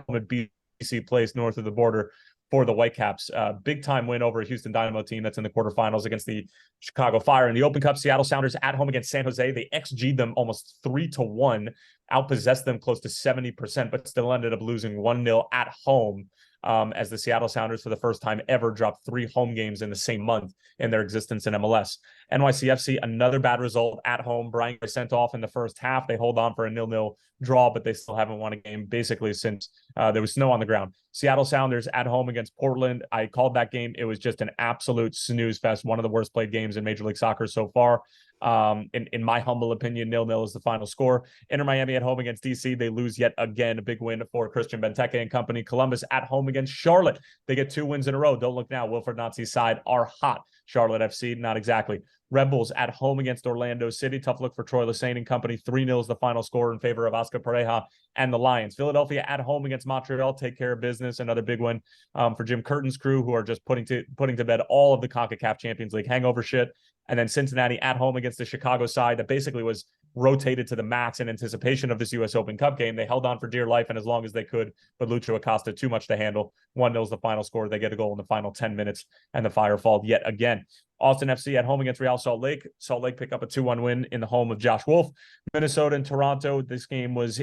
home at BC Place north of the border for the Whitecaps. Big time win over a Houston Dynamo team that's in the quarterfinals against the Chicago Fire. In the Open Cup, Seattle Sounders at home against San Jose. They XG'd them almost 3-1, outpossessed them close to 70%, but still ended up losing 1-0 at home. as the Seattle Sounders, for the first time ever, dropped 3 home games in the same month in their existence in MLS. NYCFC, another bad result at home. Brian Gray sent off in the first half. They hold on for a 0-0 draw, but they still haven't won a game basically since there was snow on the ground. Seattle Sounders at home against Portland. I called that game. It was just an absolute snooze fest. One of the worst played games in Major League Soccer so far. In my humble opinion, 0-0 is the final score. Inter Miami at home against DC. They lose yet again. A big win for Christian Benteke and company. Columbus at home against Charlotte. They get 2 wins in a row. Don't look now. Wilfred Nancy's side are hot. Charlotte FC, not exactly. Red Bulls at home against Orlando City. Tough look for Troy Lesesne and company. 3-0 is the final score in favor of Oscar Pareja and the Lions. Philadelphia at home against Montreal. Take care of business. Another big win for Jim Curtin's crew, who are just putting to bed all of the CONCACAF Champions League hangover shit. And then Cincinnati at home against the Chicago side that basically was rotated to the max in anticipation of this U.S. Open Cup game. They held on for dear life and as long as they could, but Lucho Acosta too much to handle. 1-0 is the final score. They get a goal in the final 10 minutes, and the fire fall yet again. Austin FC at home against Real Salt Lake. Salt Lake pick up a 2-1 win in the home of Josh Wolf. Minnesota and Toronto. This game was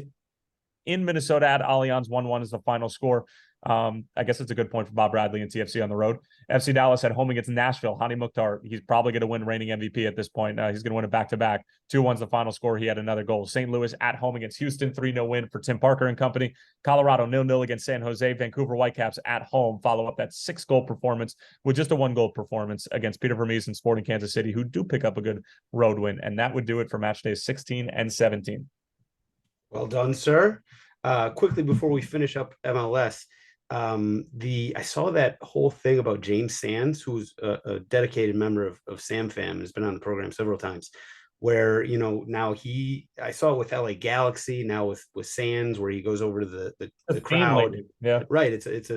in Minnesota at Allianz. 1-1 is the final score. I guess it's a good point for Bob Bradley and TFC on the road. FC Dallas at home against Nashville. Hani Mukhtar, he's probably going to win reigning MVP at this point. He's going to win it back-to-back. 2-1's the final score. He had another goal. St. Louis at home against Houston. 3-0 win for Tim Parker and company. Colorado 0-0 against San Jose. Vancouver Whitecaps at home follow up that 6-goal performance with just a 1-goal performance against Peter Vermees and Sporting Kansas City, who do pick up a good road win. And that would do it for match days 16 and 17. Well done, sir. Quickly before we finish up MLS, I saw that whole thing about James Sands, who's a dedicated member of Sam Fam, has been on the program several times, where now I saw it with LA Galaxy, now with Sands, where he goes over to the crowd. Yeah, right. It's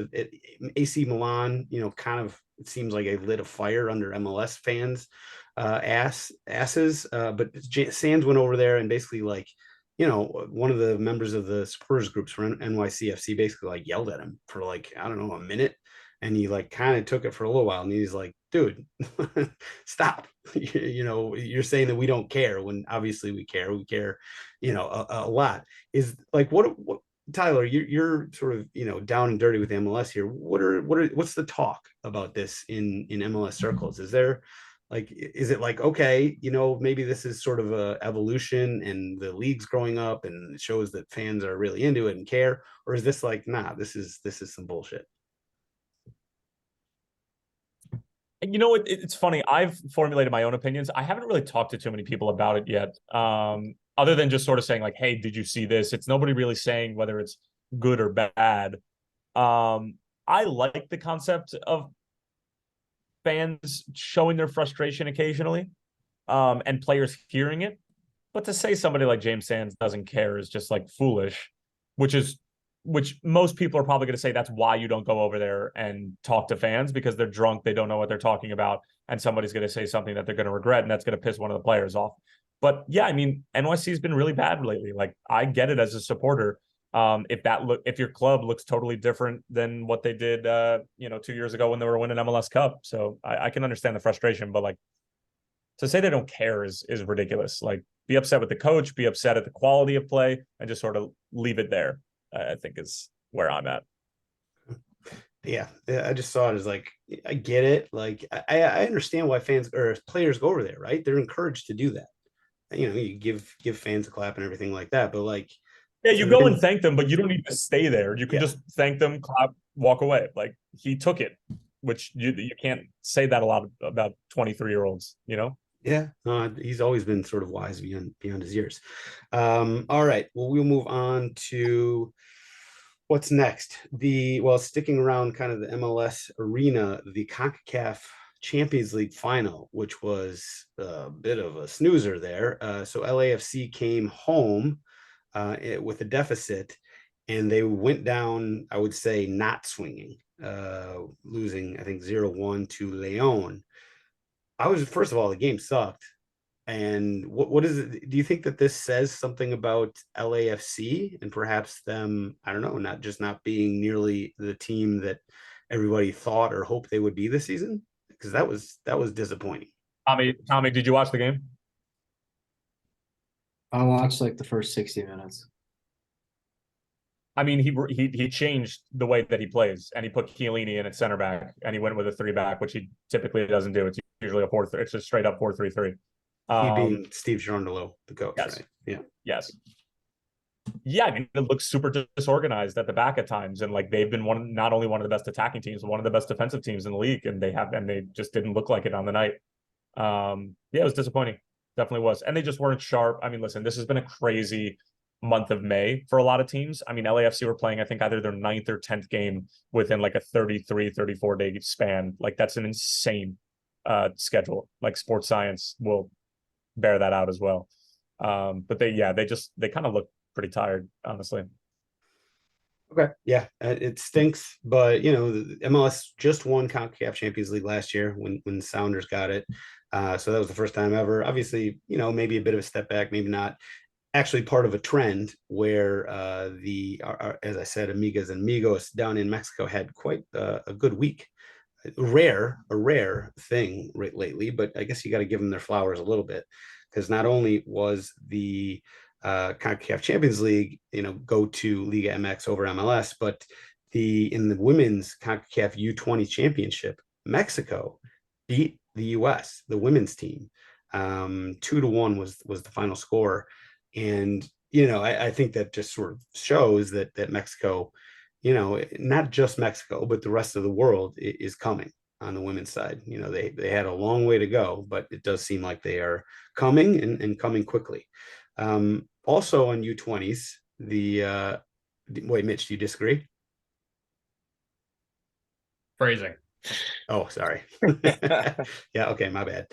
AC Milan, kind of, it seems like they lit a fire under MLS fans asses, but Sands went over there and basically one of the members of the supporters groups from NYCFC basically yelled at him for I don't know, a minute. And he kind of took it for a little while. And he's like, dude, stop. You're saying that we don't care when obviously we care. We care, a lot. Is what Tyler, you're sort of, down and dirty with MLS here. What's the talk about this in MLS circles? Is there, is it okay, maybe this is sort of a evolution and the league's growing up and it shows that fans are really into it and care? Or is this nah, this is some bullshit? It's funny. I've formulated my own opinions. I haven't really talked to too many people about it yet. Other than just sort of saying hey, did you see this? It's nobody really saying whether it's good or bad. I like the concept of fans showing their frustration occasionally, and players hearing it. But to say somebody like James Sands doesn't care is just foolish, which most people are probably going to say that's why you don't go over there and talk to fans, because they're drunk, they don't know what they're talking about, and somebody's going to say something that they're going to regret, and that's going to piss one of the players off. But yeah, I mean, NYC has been really bad lately. I get it as a supporter. If your club looks totally different than what they did 2 years ago when they were winning MLS Cup. So I can understand the frustration, but to say they don't care is ridiculous. Be upset with the coach, be upset at the quality of play, and just sort of leave it there, I think is where I'm at. Yeah, I just saw it as I get it. I understand why fans or players go over there, right? They're encouraged to do that. You give fans a clap and everything like that, but yeah, you go and thank them, but you don't need to stay there. You can just thank them, clap, walk away. He took it, which you can't say that a lot about 23-year-olds, Yeah, he's always been sort of wise beyond his years. All right, well, we'll move on to what's next. Sticking around kind of the MLS arena, the Concacaf Champions League final, which was a bit of a snoozer there. So LAFC came home with a deficit, and they went down, I would say, not swinging, losing, I think, 0-1 to Leon. First of all, the game sucked. And what is it? Do you think that this says something about LAFC and perhaps them, I don't know, not being nearly the team that everybody thought or hoped they would be this season? Because that was disappointing. Tommy, did you watch the game? I watched the first 60 minutes. I mean, he changed the way that he plays, and he put Chiellini in at center back, and he went with a 3-back, which he typically doesn't do. It's usually a 4-3. It's just straight up 4-3-3. He being Steve Cherundolo, the coach, yes. right? Yeah. Yes. Yeah, I mean, it looks super disorganized at the back at times, and like they've been not only one of the best attacking teams, but one of the best defensive teams in the league, and they just didn't look like it on the night. Yeah, it was disappointing. Definitely was. And they just weren't sharp. I mean, listen, this has been a crazy month of May for a lot of teams. I mean, LAFC were playing, I think, either their 9th or 10th game within like a 33, 34-day span. Like, that's an insane schedule. Like, sports science will bear that out as well. But they kind of look pretty tired, honestly. Okay. Yeah, it stinks, but the MLS just won Concacaf Champions League last year when Sounders got it. So that was the first time ever. Obviously, maybe a bit of a step back, maybe not. Actually, part of a trend where as I said, amigas and amigos down in Mexico had quite a good week. A rare thing lately, but I guess you got to give them their flowers a little bit, because not only was the Concacaf Champions League, go to Liga MX over MLS, but in the women's Concacaf U20 championship, Mexico beat the US, the women's team. 2-1 was the final score. And, I think that just sort of shows that Mexico, not just Mexico, but the rest of the world is coming on the women's side. They had a long way to go, but it does seem like they are coming and coming quickly. Also on U20s, wait, Mitch, do you disagree? Phrasing. Oh, sorry. Yeah, okay, my bad.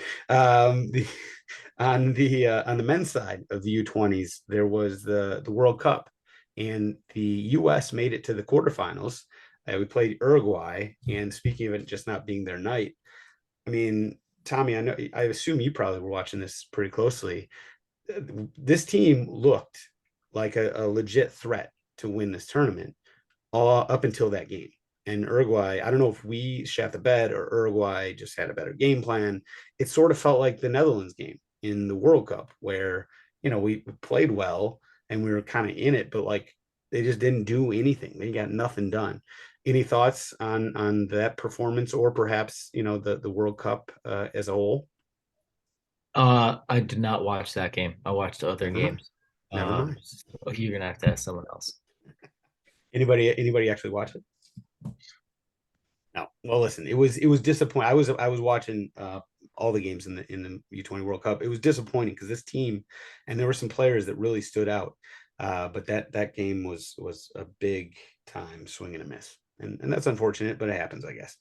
On the men's side of the U20s, there was the World Cup, and the US made it to the quarterfinals. We played Uruguay, and speaking of it just not being their night, I mean, Tommy, I assume you probably were watching this pretty closely. This team looked like a legit threat to win this tournament all up until that game. And Uruguay, I don't know if we shat the bed or Uruguay just had a better game plan. It sort of felt like the Netherlands game in the World Cup, where we played well and we were kind of in it, but like they just didn't do anything. They got nothing done. Any thoughts on that performance, or perhaps the World Cup as a whole? I did not watch that game. I watched other games. Never mind. So you're gonna have to ask someone else. Anybody actually watch it? No. Well, listen, it was disappointing. I was watching all the games in the U20 World Cup. It was disappointing because this team, and there were some players that really stood out. But that game was a big time swing and a miss. And that's unfortunate, but it happens, I guess.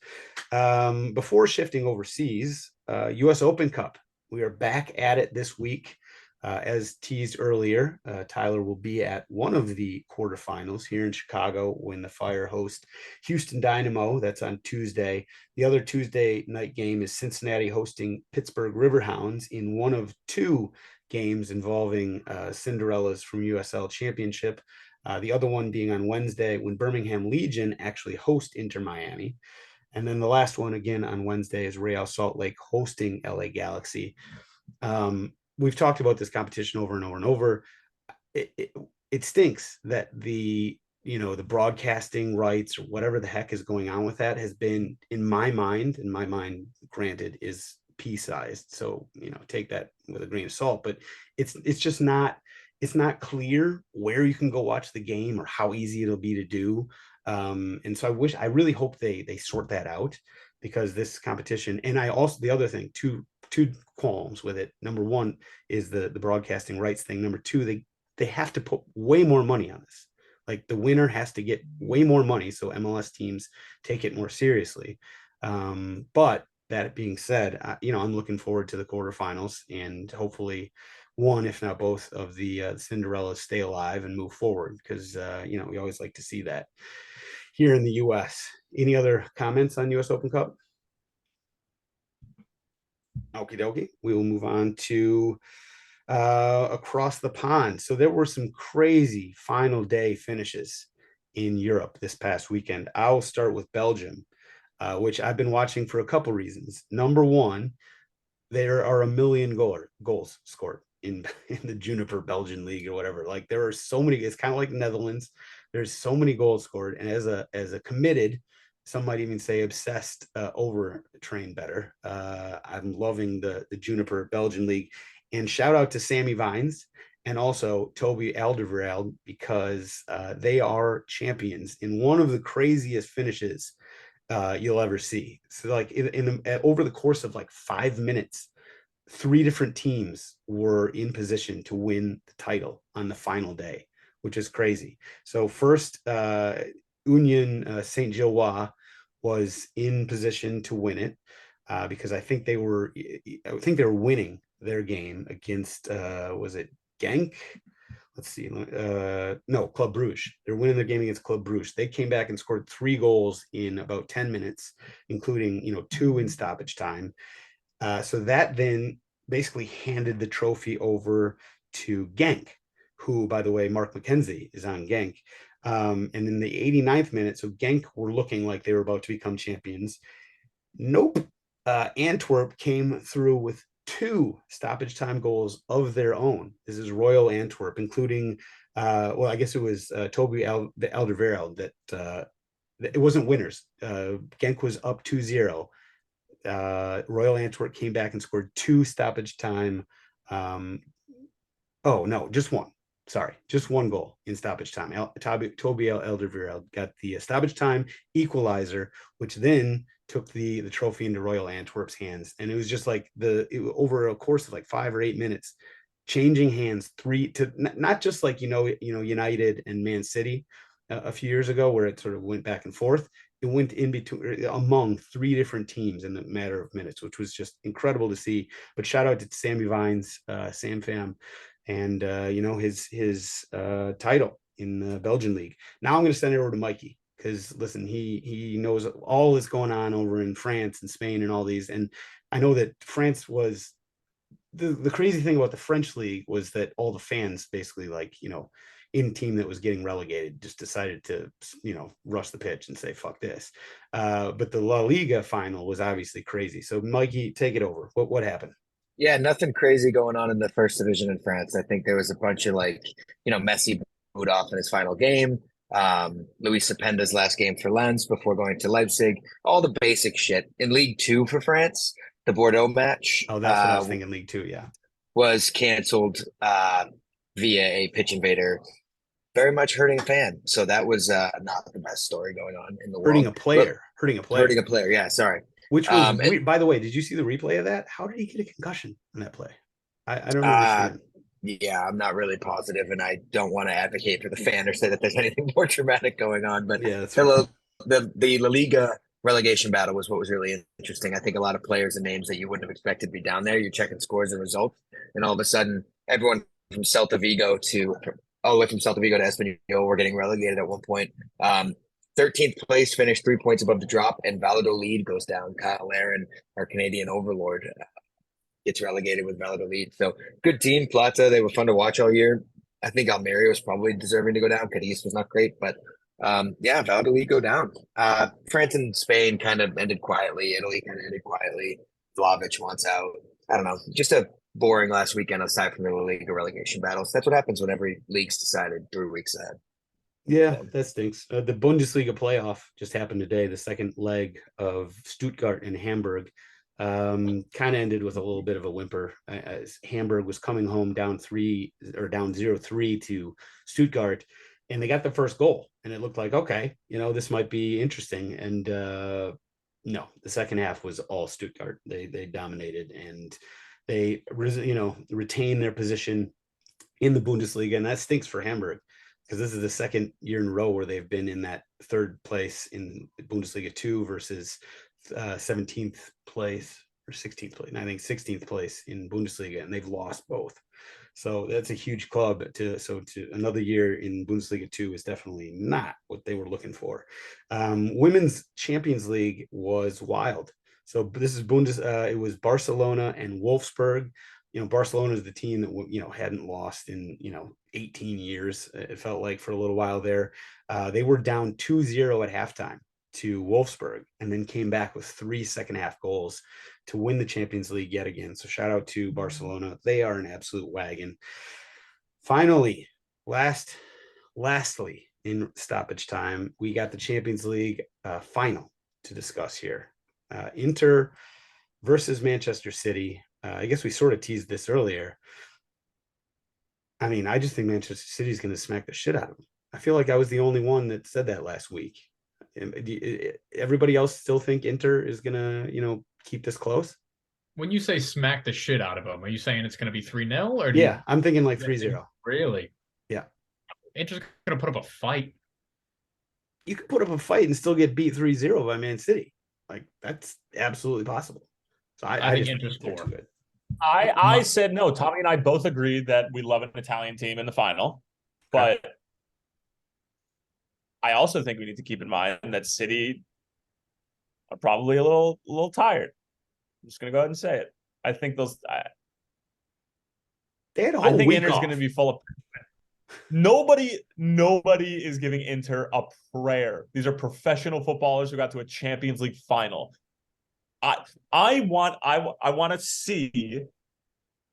Before shifting overseas, US Open Cup. We are back at it this week. As teased earlier, Tyler will be at one of the quarterfinals here in Chicago when the Fire host Houston Dynamo. That's on Tuesday. The other Tuesday night game is Cincinnati hosting Pittsburgh Riverhounds in one of two games involving Cinderellas from USL Championship. The other one being on Wednesday when Birmingham Legion actually host Inter Miami. And then the last one again on Wednesday is Real Salt Lake hosting LA Galaxy. We've talked about this competition over and over and over. It stinks that the broadcasting rights or whatever the heck is going on with that has been, in my mind, granted, is pea-sized. So, take that with a grain of salt, but it's just not, it's not clear where you can go watch the game or how easy it'll be to do. And so I really hope they sort that out, because this competition, and the other thing, two qualms with it. Number one is the broadcasting rights thing. Number two, they have to put way more money on this. Like, the winner has to get way more money so MLS teams take it more seriously. But that being said, I'm looking forward to the quarterfinals, and hopefully one, if not both, of the Cinderellas stay alive and move forward, because we always like to see that here in the US. Any other comments on US Open Cup? Okie dokie. We will move on to across the pond. So there were some crazy final day finishes in Europe this past weekend. I'll start with Belgium, which I've been watching for a couple reasons. Number one, there are 1 million goals scored in the Juniper Belgian League or whatever. Like, there are so many. It's kind of like Netherlands. There's so many goals scored, and as a committed, some might even say obsessed, over train better. I'm loving the Juniper Belgian League, and shout out to Sammy Vines and also Toby Alderweireld, because they are champions in one of the craziest finishes you'll ever see. So like over the course of like 5 minutes, 3 different teams were in position to win the title on the final day, which is crazy. So first, Union Saint Gilloise was in position to win it, because I think they were winning their game against, was it Genk? Let's see. No, Club Brugge. They're winning their game against Club Brugge. They came back and scored 3 goals in about 10 minutes, including 2 in stoppage time. So that then basically handed the trophy over to Genk, who, by the way, Mark McKenzie is on Genk. And in the 89th minute, so Genk were looking like they were about to become champions. Nope. Antwerp came through with 2 stoppage time goals of their own. This is Royal Antwerp, including, well, I guess it was Toby Alderweireld that it wasn't winners. Genk was up 2-0. Royal Antwerp came back and scored 2 stoppage time. Oh no, just 1. Sorry, just 1 goal in stoppage time. Toby Alderweireld got the stoppage time equalizer, which then took the trophy into Royal Antwerp's hands. And it was just like over a course of like 5 or 8 minutes, changing hands not just like United and Man City a few years ago, where it sort of went back and forth. It went in between among 3 different teams in a matter of minutes, which was just incredible to see. But shout out to Sammy Vines, Sam Fam, and his title in the Belgian league. Now I'm going to send it over to Mikey, because listen, he knows all that's going on over in France and Spain and all these. And I know that France was the crazy thing about the French league was that all the fans basically, like, in team that was getting relegated, just decided to, rush the pitch and say, fuck this. But the La Liga final was obviously crazy. So Mikey, take it over. What happened? Yeah, nothing crazy going on in the first division in France. I think there was a bunch of Messi booed off in his final game. Luis Sapenda's last game for Lens before going to Leipzig. All the basic shit. In League 2 for France, the Bordeaux match. Oh, that's what I was thinking. League 2, yeah. Was canceled via a pitch invader, very much hurting a fan. So that was not the best story going on in the world. Hurting a player. Yeah, sorry. Which was weird. By the way, did you see the replay of that? How did he get a concussion in that play? I don't understand. Yeah, I'm not really positive, and I don't want to advocate for the fan or say that there's anything more dramatic going on. But yeah, that's the La Liga relegation battle was what was really interesting. I think a lot of players and names that you wouldn't have expected to be down there. You're checking scores and results, and all of a sudden, everyone from Celta Vigo all the way from Celta Vigo to Espanyol were getting relegated at one point. 13th place finished 3 points above the drop, and Valladolid goes down. Kyle Aaron, our Canadian overlord, gets relegated with Valladolid. So good team, Plata. They were fun to watch all year. I think Almeria was probably deserving to go down. Cadiz was not great, but Valladolid go down. France and Spain kind of ended quietly. Italy kind of ended quietly. Vlahovic wants out. I don't know. Just a boring last weekend aside from the La Liga relegation battles. That's what happens when every league's decided 3 weeks ahead. Yeah, that stinks. The Bundesliga playoff just happened today. The second leg of Stuttgart and Hamburg kind of ended with a little bit of a whimper. As Hamburg was coming home down 0-3 to Stuttgart, and they got the first goal, and it looked like, okay, this might be interesting. And no, the second half was all Stuttgart. They dominated, and they retain their position in the Bundesliga, and that stinks for Hamburg, because this is the second year in a row where they've been in that 3rd place in Bundesliga 2 versus 17th place or 16th place. And I think 16th place in Bundesliga, and they've lost both. So that's a huge club. To another year in Bundesliga 2 is definitely not what they were looking for. Women's Champions League was wild. So this is it was Barcelona and Wolfsburg. Barcelona is the team that, hadn't lost in, 18 years. It felt like for a little while there. They were down 2-0 at halftime to Wolfsburg, and then came back with 3 second-half goals to win the Champions League yet again. So shout out to Barcelona. They are an absolute wagon. Finally, lastly, in stoppage time. We got the Champions League final to discuss here. Inter versus Manchester City. I guess we sort of teased this earlier. I mean, I just think Manchester City is going to smack the shit out of them. I feel like I was the only one that said that last week. Everybody else still think Inter is going to, keep this close? When you say smack the shit out of them, are you saying it's going to be 3-0? Or I'm thinking like 3-0. Really? Yeah. Inter's going to put up a fight. You could put up a fight and still get beat 3-0 by Man City. Like, that's absolutely possible. So I think just Inter's think they're too good. I said no. Tommy and I both agreed that we love an Italian team in the final, but I also think we need to keep in mind that City are probably a little tired. I'm just gonna go ahead and say it. I think those. They had a whole week Inter's off. gonna be full of. Nobody is giving Inter a prayer. These are professional footballers who got to a Champions League final. I want to see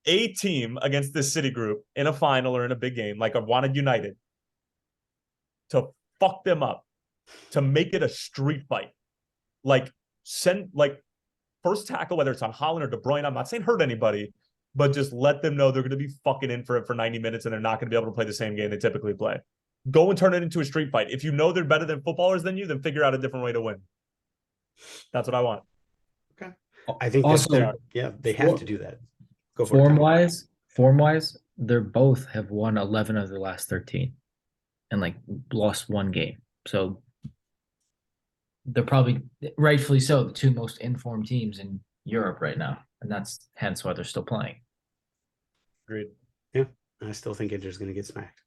a team against this City group in a final or in a big game, like I wanted United, to fuck them up, to make it a street fight. Like first tackle, whether it's on Haaland or De Bruyne. I'm not saying hurt anybody, but just let them know they're going to be fucking in for it for 90 minutes and they're not going to be able to play the same game they typically play. Go and turn it into a street fight. If you know they're better than footballers than you, then figure out a different way to win. That's what I want. Okay. I think Also, they have to do that. Go for it. Form wise, they're both have won 11 of their last 13 and lost one game. So they're probably, rightfully so, the two most informed teams in Europe right now. And that's hence why they're still playing. Agreed. Yeah, I still think Inter's going to get smacked.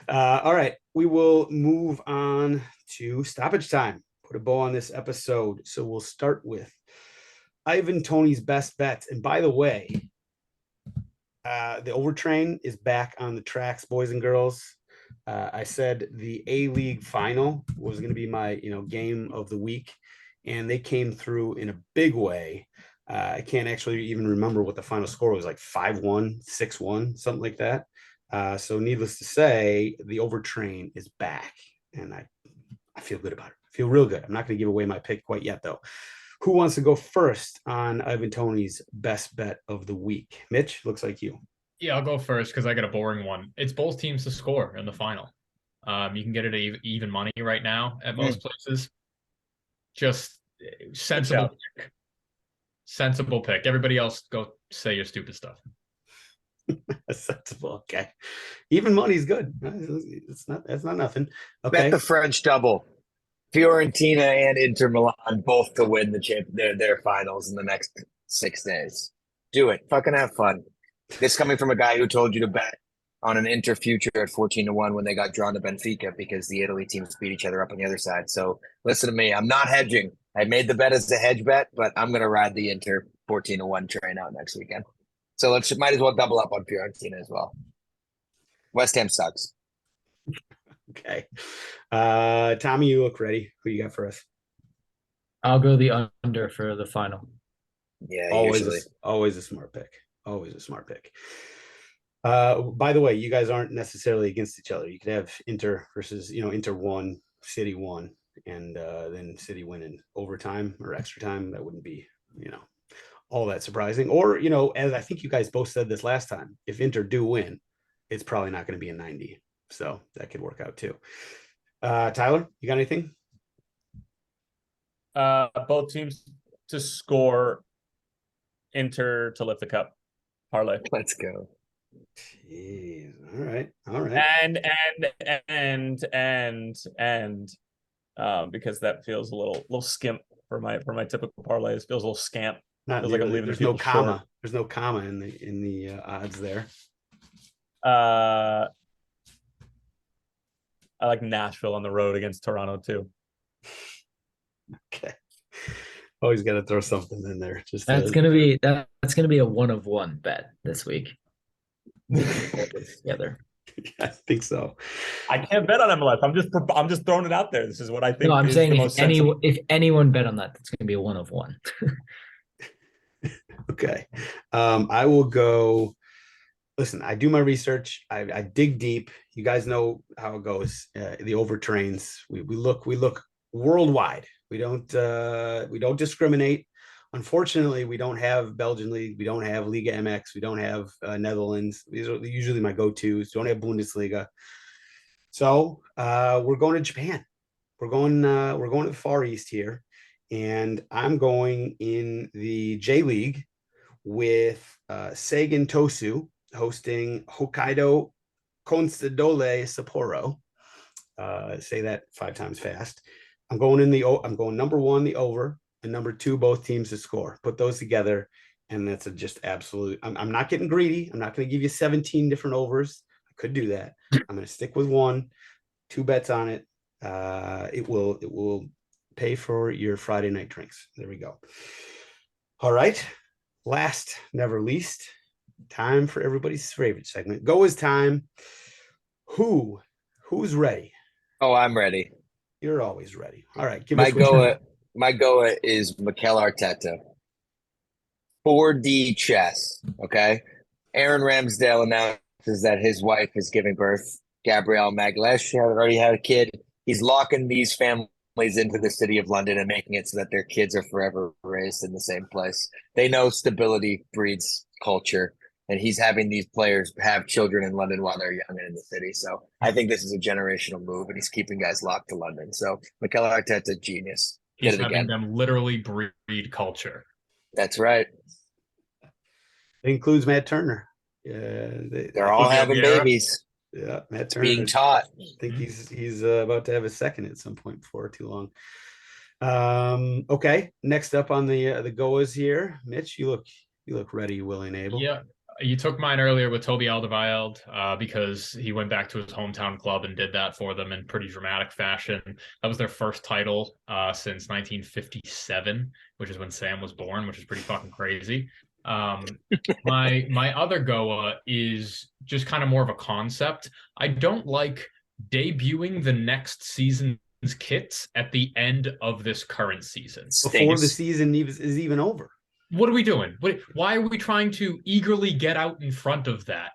All right, we will move on to stoppage time. Put a bow on this episode. So we'll start with Ivan Toney's best bets. And by the way, the Overtrain is back on the tracks, boys and girls. I said the A-League final was going to be my, game of the week, and they came through in a big way. I can't actually even remember what the final score was, like 5-1, 6-1, something like that. So needless to say, the Overtrain is back, and I feel good about it. I feel real good. I'm not going to give away my pick quite yet, though. Who wants to go first on Ivan Toney's best bet of the week? Mitch, looks like you. Yeah, I'll go first because I got a boring one. It's both teams to score in the final. You can get it at even money right now at most places. Just sensible pick. Sensible pick. Everybody else, go say your stupid stuff. Sensible. Okay. Even money's good. That's not nothing. Okay. Bet the French double. Fiorentina and Inter Milan both to win their finals in the next 6 days. Do it. Fucking have fun. This coming from a guy who told you to bet on an Inter future at 14-1 when they got drawn to Benfica because the Italy teams beat each other up on the other side. So listen to me. I'm not hedging. I made the bet as a hedge bet, but I'm going to ride the Inter 14-1 train out next weekend. So might as well double up on Fiorentina as well. West Ham sucks. Okay. Tommy, you look ready. Who you got for us? I'll go the under for the final. Yeah, always a smart pick. Always a smart pick. By the way, you guys aren't necessarily against each other. You could have Inter versus, Inter 1, City 1, and then City win in overtime or extra time. That wouldn't be, all that surprising. Or, as I think you guys both said this last time, if Inter do win, it's probably not going to be a 90. So that could work out too. Tyler, you got anything? Both teams to score, Inter to lift the cup. Parlay. Let's go. Jeez. All right. And because that feels a little skimp for my typical parlays. It feels a little scamp. Not feels really. Like I'm leaving There's no comma. Short. There's no comma in the odds there. I like Nashville on the road against Toronto too. Okay. Always got to throw something in there. That's gonna be a 1 of 1 bet this week. Together. I think so. I can't bet on MLS. I'm just throwing it out there. This is what I think. No, I'm is saying the most if anyone bet on that, it's gonna be a 1 of 1. Okay. I will go listen, I do my research. I dig deep. You guys know how it goes. The overtrains. We look worldwide. We don't discriminate. Unfortunately, we don't have Belgian league. We don't have Liga MX. We don't have Netherlands. These are usually my go-tos. Don't have Bundesliga. So we're going to Japan. We're going to the Far East here, and I'm going in the J League with Sagan Tosu hosting Hokkaido Consadole Sapporo. Say that 5 times fast. I'm going number 1, the over, and number 2, both teams to score. Put those together, and that's just absolute. I'm not getting greedy. I'm not going to give you 17 different overs. I could do that. I'm going to stick with 1, 2 bets on it. It will pay for your Friday night drinks. There we go. All right. Last, never least, time for everybody's favorite segment. Go is time. Who's ready? Oh, I'm ready. You're always ready. All right. Give My us what My Goa is Mikel Arteta. 4D chess. Okay. Aaron Ramsdale announces that his wife is giving birth. Gabrielle Magalhaes already had a kid. He's locking these families into the city of London and making it so that their kids are forever raised in the same place. They know stability breeds culture, and he's having these players have children in London while they're young and in the city. So I think this is a generational move, and he's keeping guys locked to London. So Mikel Arteta, genius. He's having them literally breed culture. That's right. it includes Matt Turner. They're all having babies. Yeah, Matt Turner being taught. I think he's about to have a second at some point before too long. Okay, next up on the Goas here, Mitch. You look ready, willing, able. Yeah, you took mine earlier with Toby Alderweireld because he went back to his hometown club and did that for them in pretty dramatic fashion. That was their first title since 1957, which is when Sam was born, which is pretty fucking crazy. My other Goa is just kind of more of a concept. I don't like debuting the next season's kits at the end of this current season. Before the season is even over. What are we doing? Why are we trying to eagerly get out in front of that?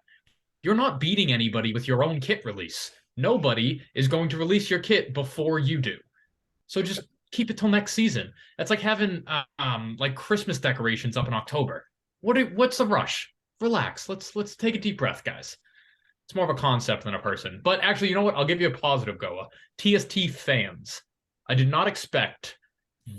You're not beating anybody with your own kit release. Nobody is going to release your kit before you do. So just keep it till next season. That's like having like Christmas decorations up in October. What's the rush? Relax. Let's take a deep breath, guys. It's more of a concept than a person. But actually, you know what? I'll give you a positive Goa. TST fans. I did not expect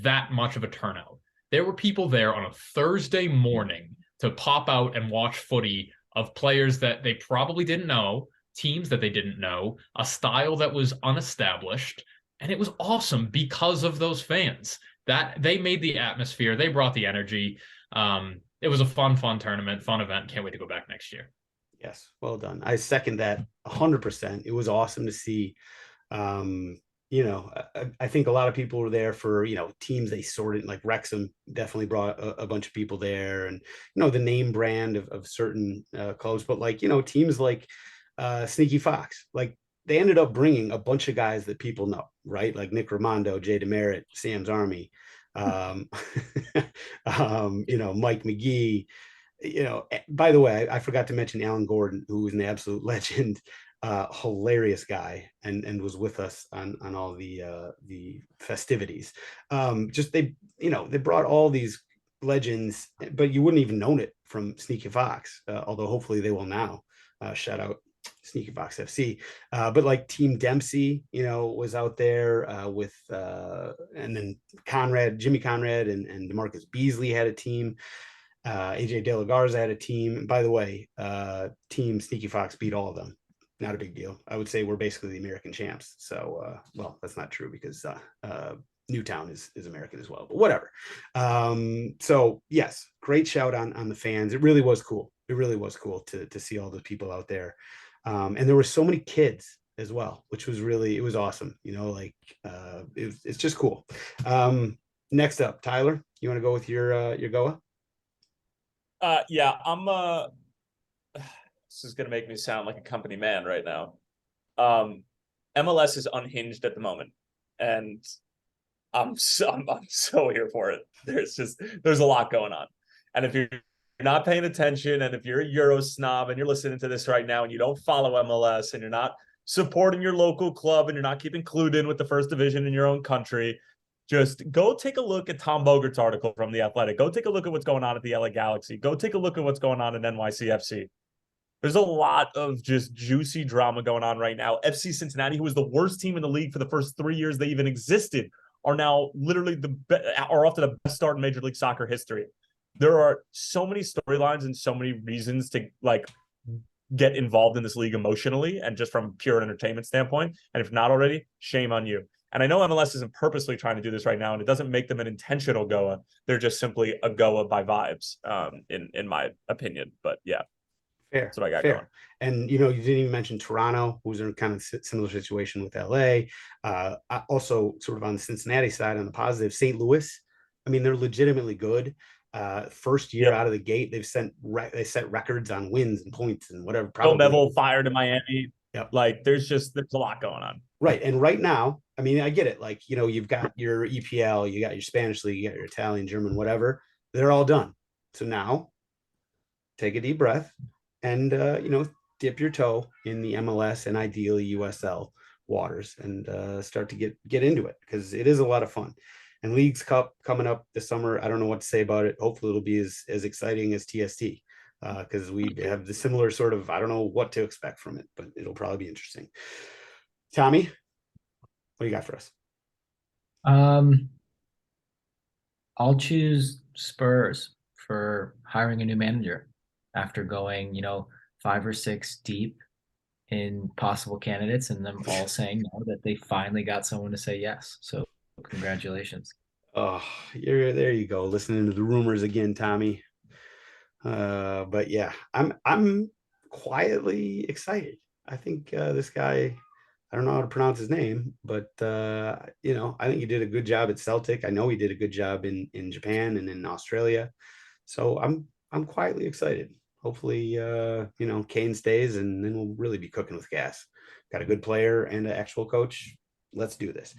that much of a turnout. There were people there on a Thursday morning to pop out and watch footy of players that they probably didn't know, teams that they didn't know, a style that was unestablished, and it was awesome because of those fans. That they made the atmosphere, they brought the energy. It was a fun tournament, fun event. Can't wait to go back next year. Yes, well done. I second that 100%. It was awesome to see. I think a lot of people were there for, teams they sorted, like Wrexham definitely brought a bunch of people there, and, the name brand of certain clubs, but teams like Sneaky Fox, like they ended up bringing a bunch of guys that people know, right? Like Nick Raimondo, Jay Demerit, Sam's Army, Mike McGee. By the way, I forgot to mention Alan Gordon, who was an absolute legend, hilarious guy, and was with us on all the festivities. They brought all these legends, but you wouldn't even known it from Sneaky Fox, although hopefully they will now. Shout out Sneaky Fox FC. But like Team Dempsey, was out there with and then Jimmy Conrad and DeMarcus Beasley had a team. AJ De La Garza had a team. And by the way, Team Sneaky Fox beat all of them. Not a big deal. I would say we're basically the American champs. So, that's not true because Newtown is American as well, but whatever. So yes, great shout on the fans. It really was cool. It really was cool to see all the people out there. And there were so many kids as well, which was it was awesome. It's just cool. Next up, Tyler, you want to go with your Goa? Yeah, I'm this is gonna make me sound like a company man right now. MLS is unhinged at the moment, and I'm so here for it. There's a lot going on, and if you're not paying attention, and if you're a Euro snob and you're listening to this right now and you don't follow MLS and you're not supporting your local club and you're not keeping clued in with the first division in your own country, just go take a look at Tom Bogert's article from The Athletic. Go take a look at what's going on at the LA Galaxy. Go take a look at what's going on in NYCFC. There's a lot of just juicy drama going on right now. FC Cincinnati, who was the worst team in the league for the first 3 years they even existed, are now literally are off to the best start in Major League Soccer history. There are so many storylines and so many reasons to get involved in this league emotionally and just from pure entertainment standpoint. And if not already, shame on you. And I know MLS isn't purposely trying to do this right now, and it doesn't make them an intentional Goa. They're just simply a Goa by vibes, in my opinion. But yeah. Fair. That's what I got fair. going. And, you didn't even mention Toronto, who's in kind of similar situation with LA. Also, sort of on the Cincinnati side, on the positive, St. Louis. I mean, they're legitimately good. First year out of the gate, they set records on wins and points and whatever. Phil Neville fired in Miami. Yep. There's a lot going on. Right. And right now, I mean, I get it. You've got your EPL, you got your Spanish league, you got your Italian, German, whatever. They're all done. So now take a deep breath and, dip your toe in the MLS and ideally USL waters and start to get into it, because it is a lot of fun. And Leagues Cup coming up this summer, I don't know what to say about it. Hopefully it'll be as exciting as TST, because we have the similar sort of, I don't know what to expect from it, but it'll probably be interesting. Tommy, what do you got for us? I'll choose Spurs for hiring a new manager after going, 5 or 6 deep in possible candidates and them all saying no, that they finally got someone to say yes. So congratulations. Oh, there you go, listening to the rumors again, Tommy. But yeah, I'm quietly excited. I think this guy, I don't know how to pronounce his name, but I think he did a good job at Celtic. I know he did a good job in Japan and in Australia. So I'm quietly excited. Hopefully, Kane stays, and then we'll really be cooking with gas. Got a good player and an actual coach. Let's do this.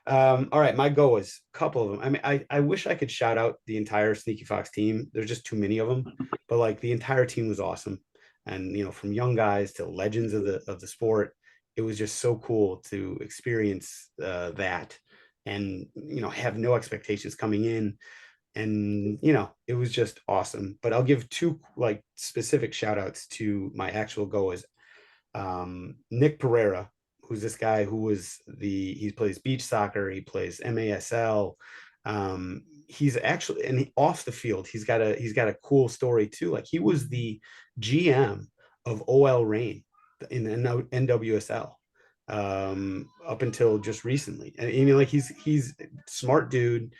All right, my go is a couple of them. I mean, I wish I could shout out the entire Sneaky Fox team. There's just too many of them, but the entire team was awesome. And from young guys to legends of the sport, it was just so cool to experience that, and have no expectations coming in. And it was just awesome. But I'll give 2 specific shout outs to my actual goers. Nick Pereira, who's this guy who was he plays beach soccer, he plays MASL. He's actually, and off the field, he's got a cool story too. He was the GM of OL Reign in the NWSL up until just recently. And he's smart dude,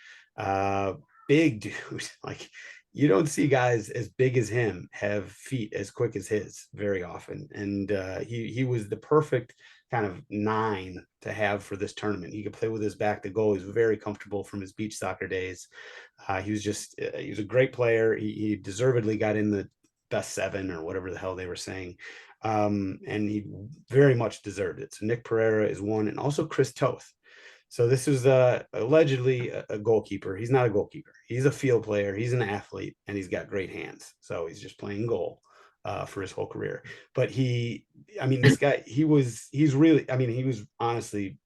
big dude. You don't see guys as big as him have feet as quick as his very often. And he was the perfect kind of 9 to have for this tournament. He could play with his back to goal. He was very comfortable from his beach soccer days. He was a great player. He deservedly got in the best 7 or whatever the hell they were saying. And he very much deserved it. So Nick Pereira is one, and also Chris Toth. So this was allegedly a goalkeeper. He's not a goalkeeper. He's a field player. He's an athlete, and he's got great hands. So he's just playing goal for his whole career. But this guy, he was honestly,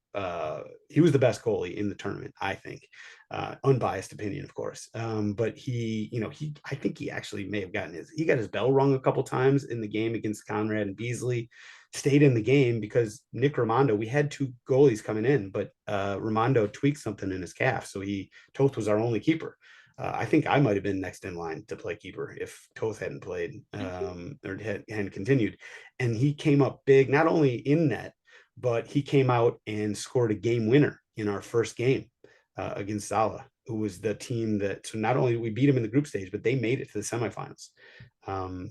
he was the best goalie in the tournament, I think. Unbiased opinion, of course. But I think he actually may have got his bell rung a couple times in the game against Conrad and Beasley. Stayed in the game because Nick Raimondo, we had 2 goalies coming in, but Raimondo tweaked something in his calf. So Toth was our only keeper. I think I might have been next in line to play keeper if Toth hadn't played or hadn't continued. And he came up big, not only in net, but he came out and scored a game winner in our first game against Zala, who was the team so not only did we beat him in the group stage, but they made it to the semifinals.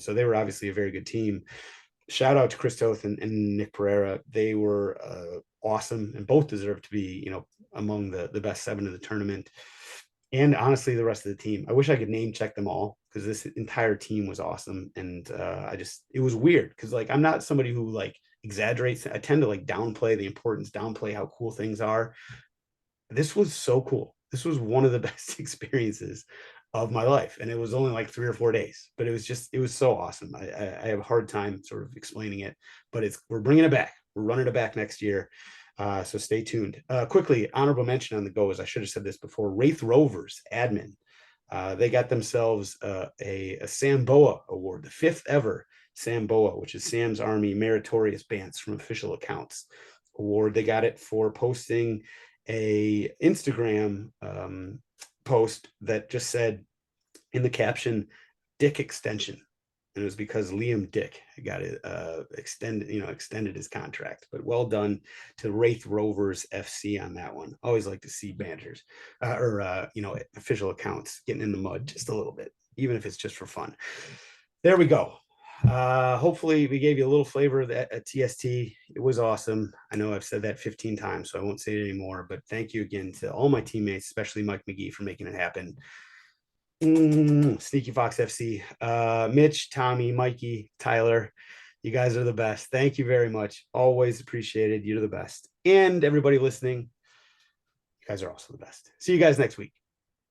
So they were obviously a very good team. Shout out to Chris Toth and Nick Pereira. They were awesome, and both deserve to be, among the best 7 of the tournament. And honestly, the rest of the team. I wish I could name check them all, because this entire team was awesome. And it was weird because I'm not somebody who exaggerates. I tend to downplay the importance, downplay how cool things are. This was so cool. This was one of the best experiences of my life. And it was only like 3 or 4 days, but it was so awesome. I have a hard time sort of explaining it, but we're bringing it back. We're running it back next year. So stay tuned. Quickly, honorable mention on the goes. I should have said this before. Wraith Rovers admin. They got themselves a Samboa award, the 5th ever Samboa, which is Sam's Army Meritorious Bants from Official Accounts award. They got it for posting a Instagram post that just said in the caption, "Dick extension." And it was because Liam Dick got it extended his contract. But well done to Wraith Rovers FC on that one. Always like to see banters official accounts getting in the mud just a little bit, even if it's just for fun. There we go. Hopefully we gave you a little flavor of that at TST. It was awesome. I know I've said that 15 times, so I won't say it anymore. But thank you again to all my teammates, especially Mike McGee, for making it happen. Sneaky Fox FC, Mitch, Tommy, Mikey, Tyler, you guys are the best. Thank you very much. Always appreciated. You're the best. And everybody listening, you guys are also the best. See you guys next week.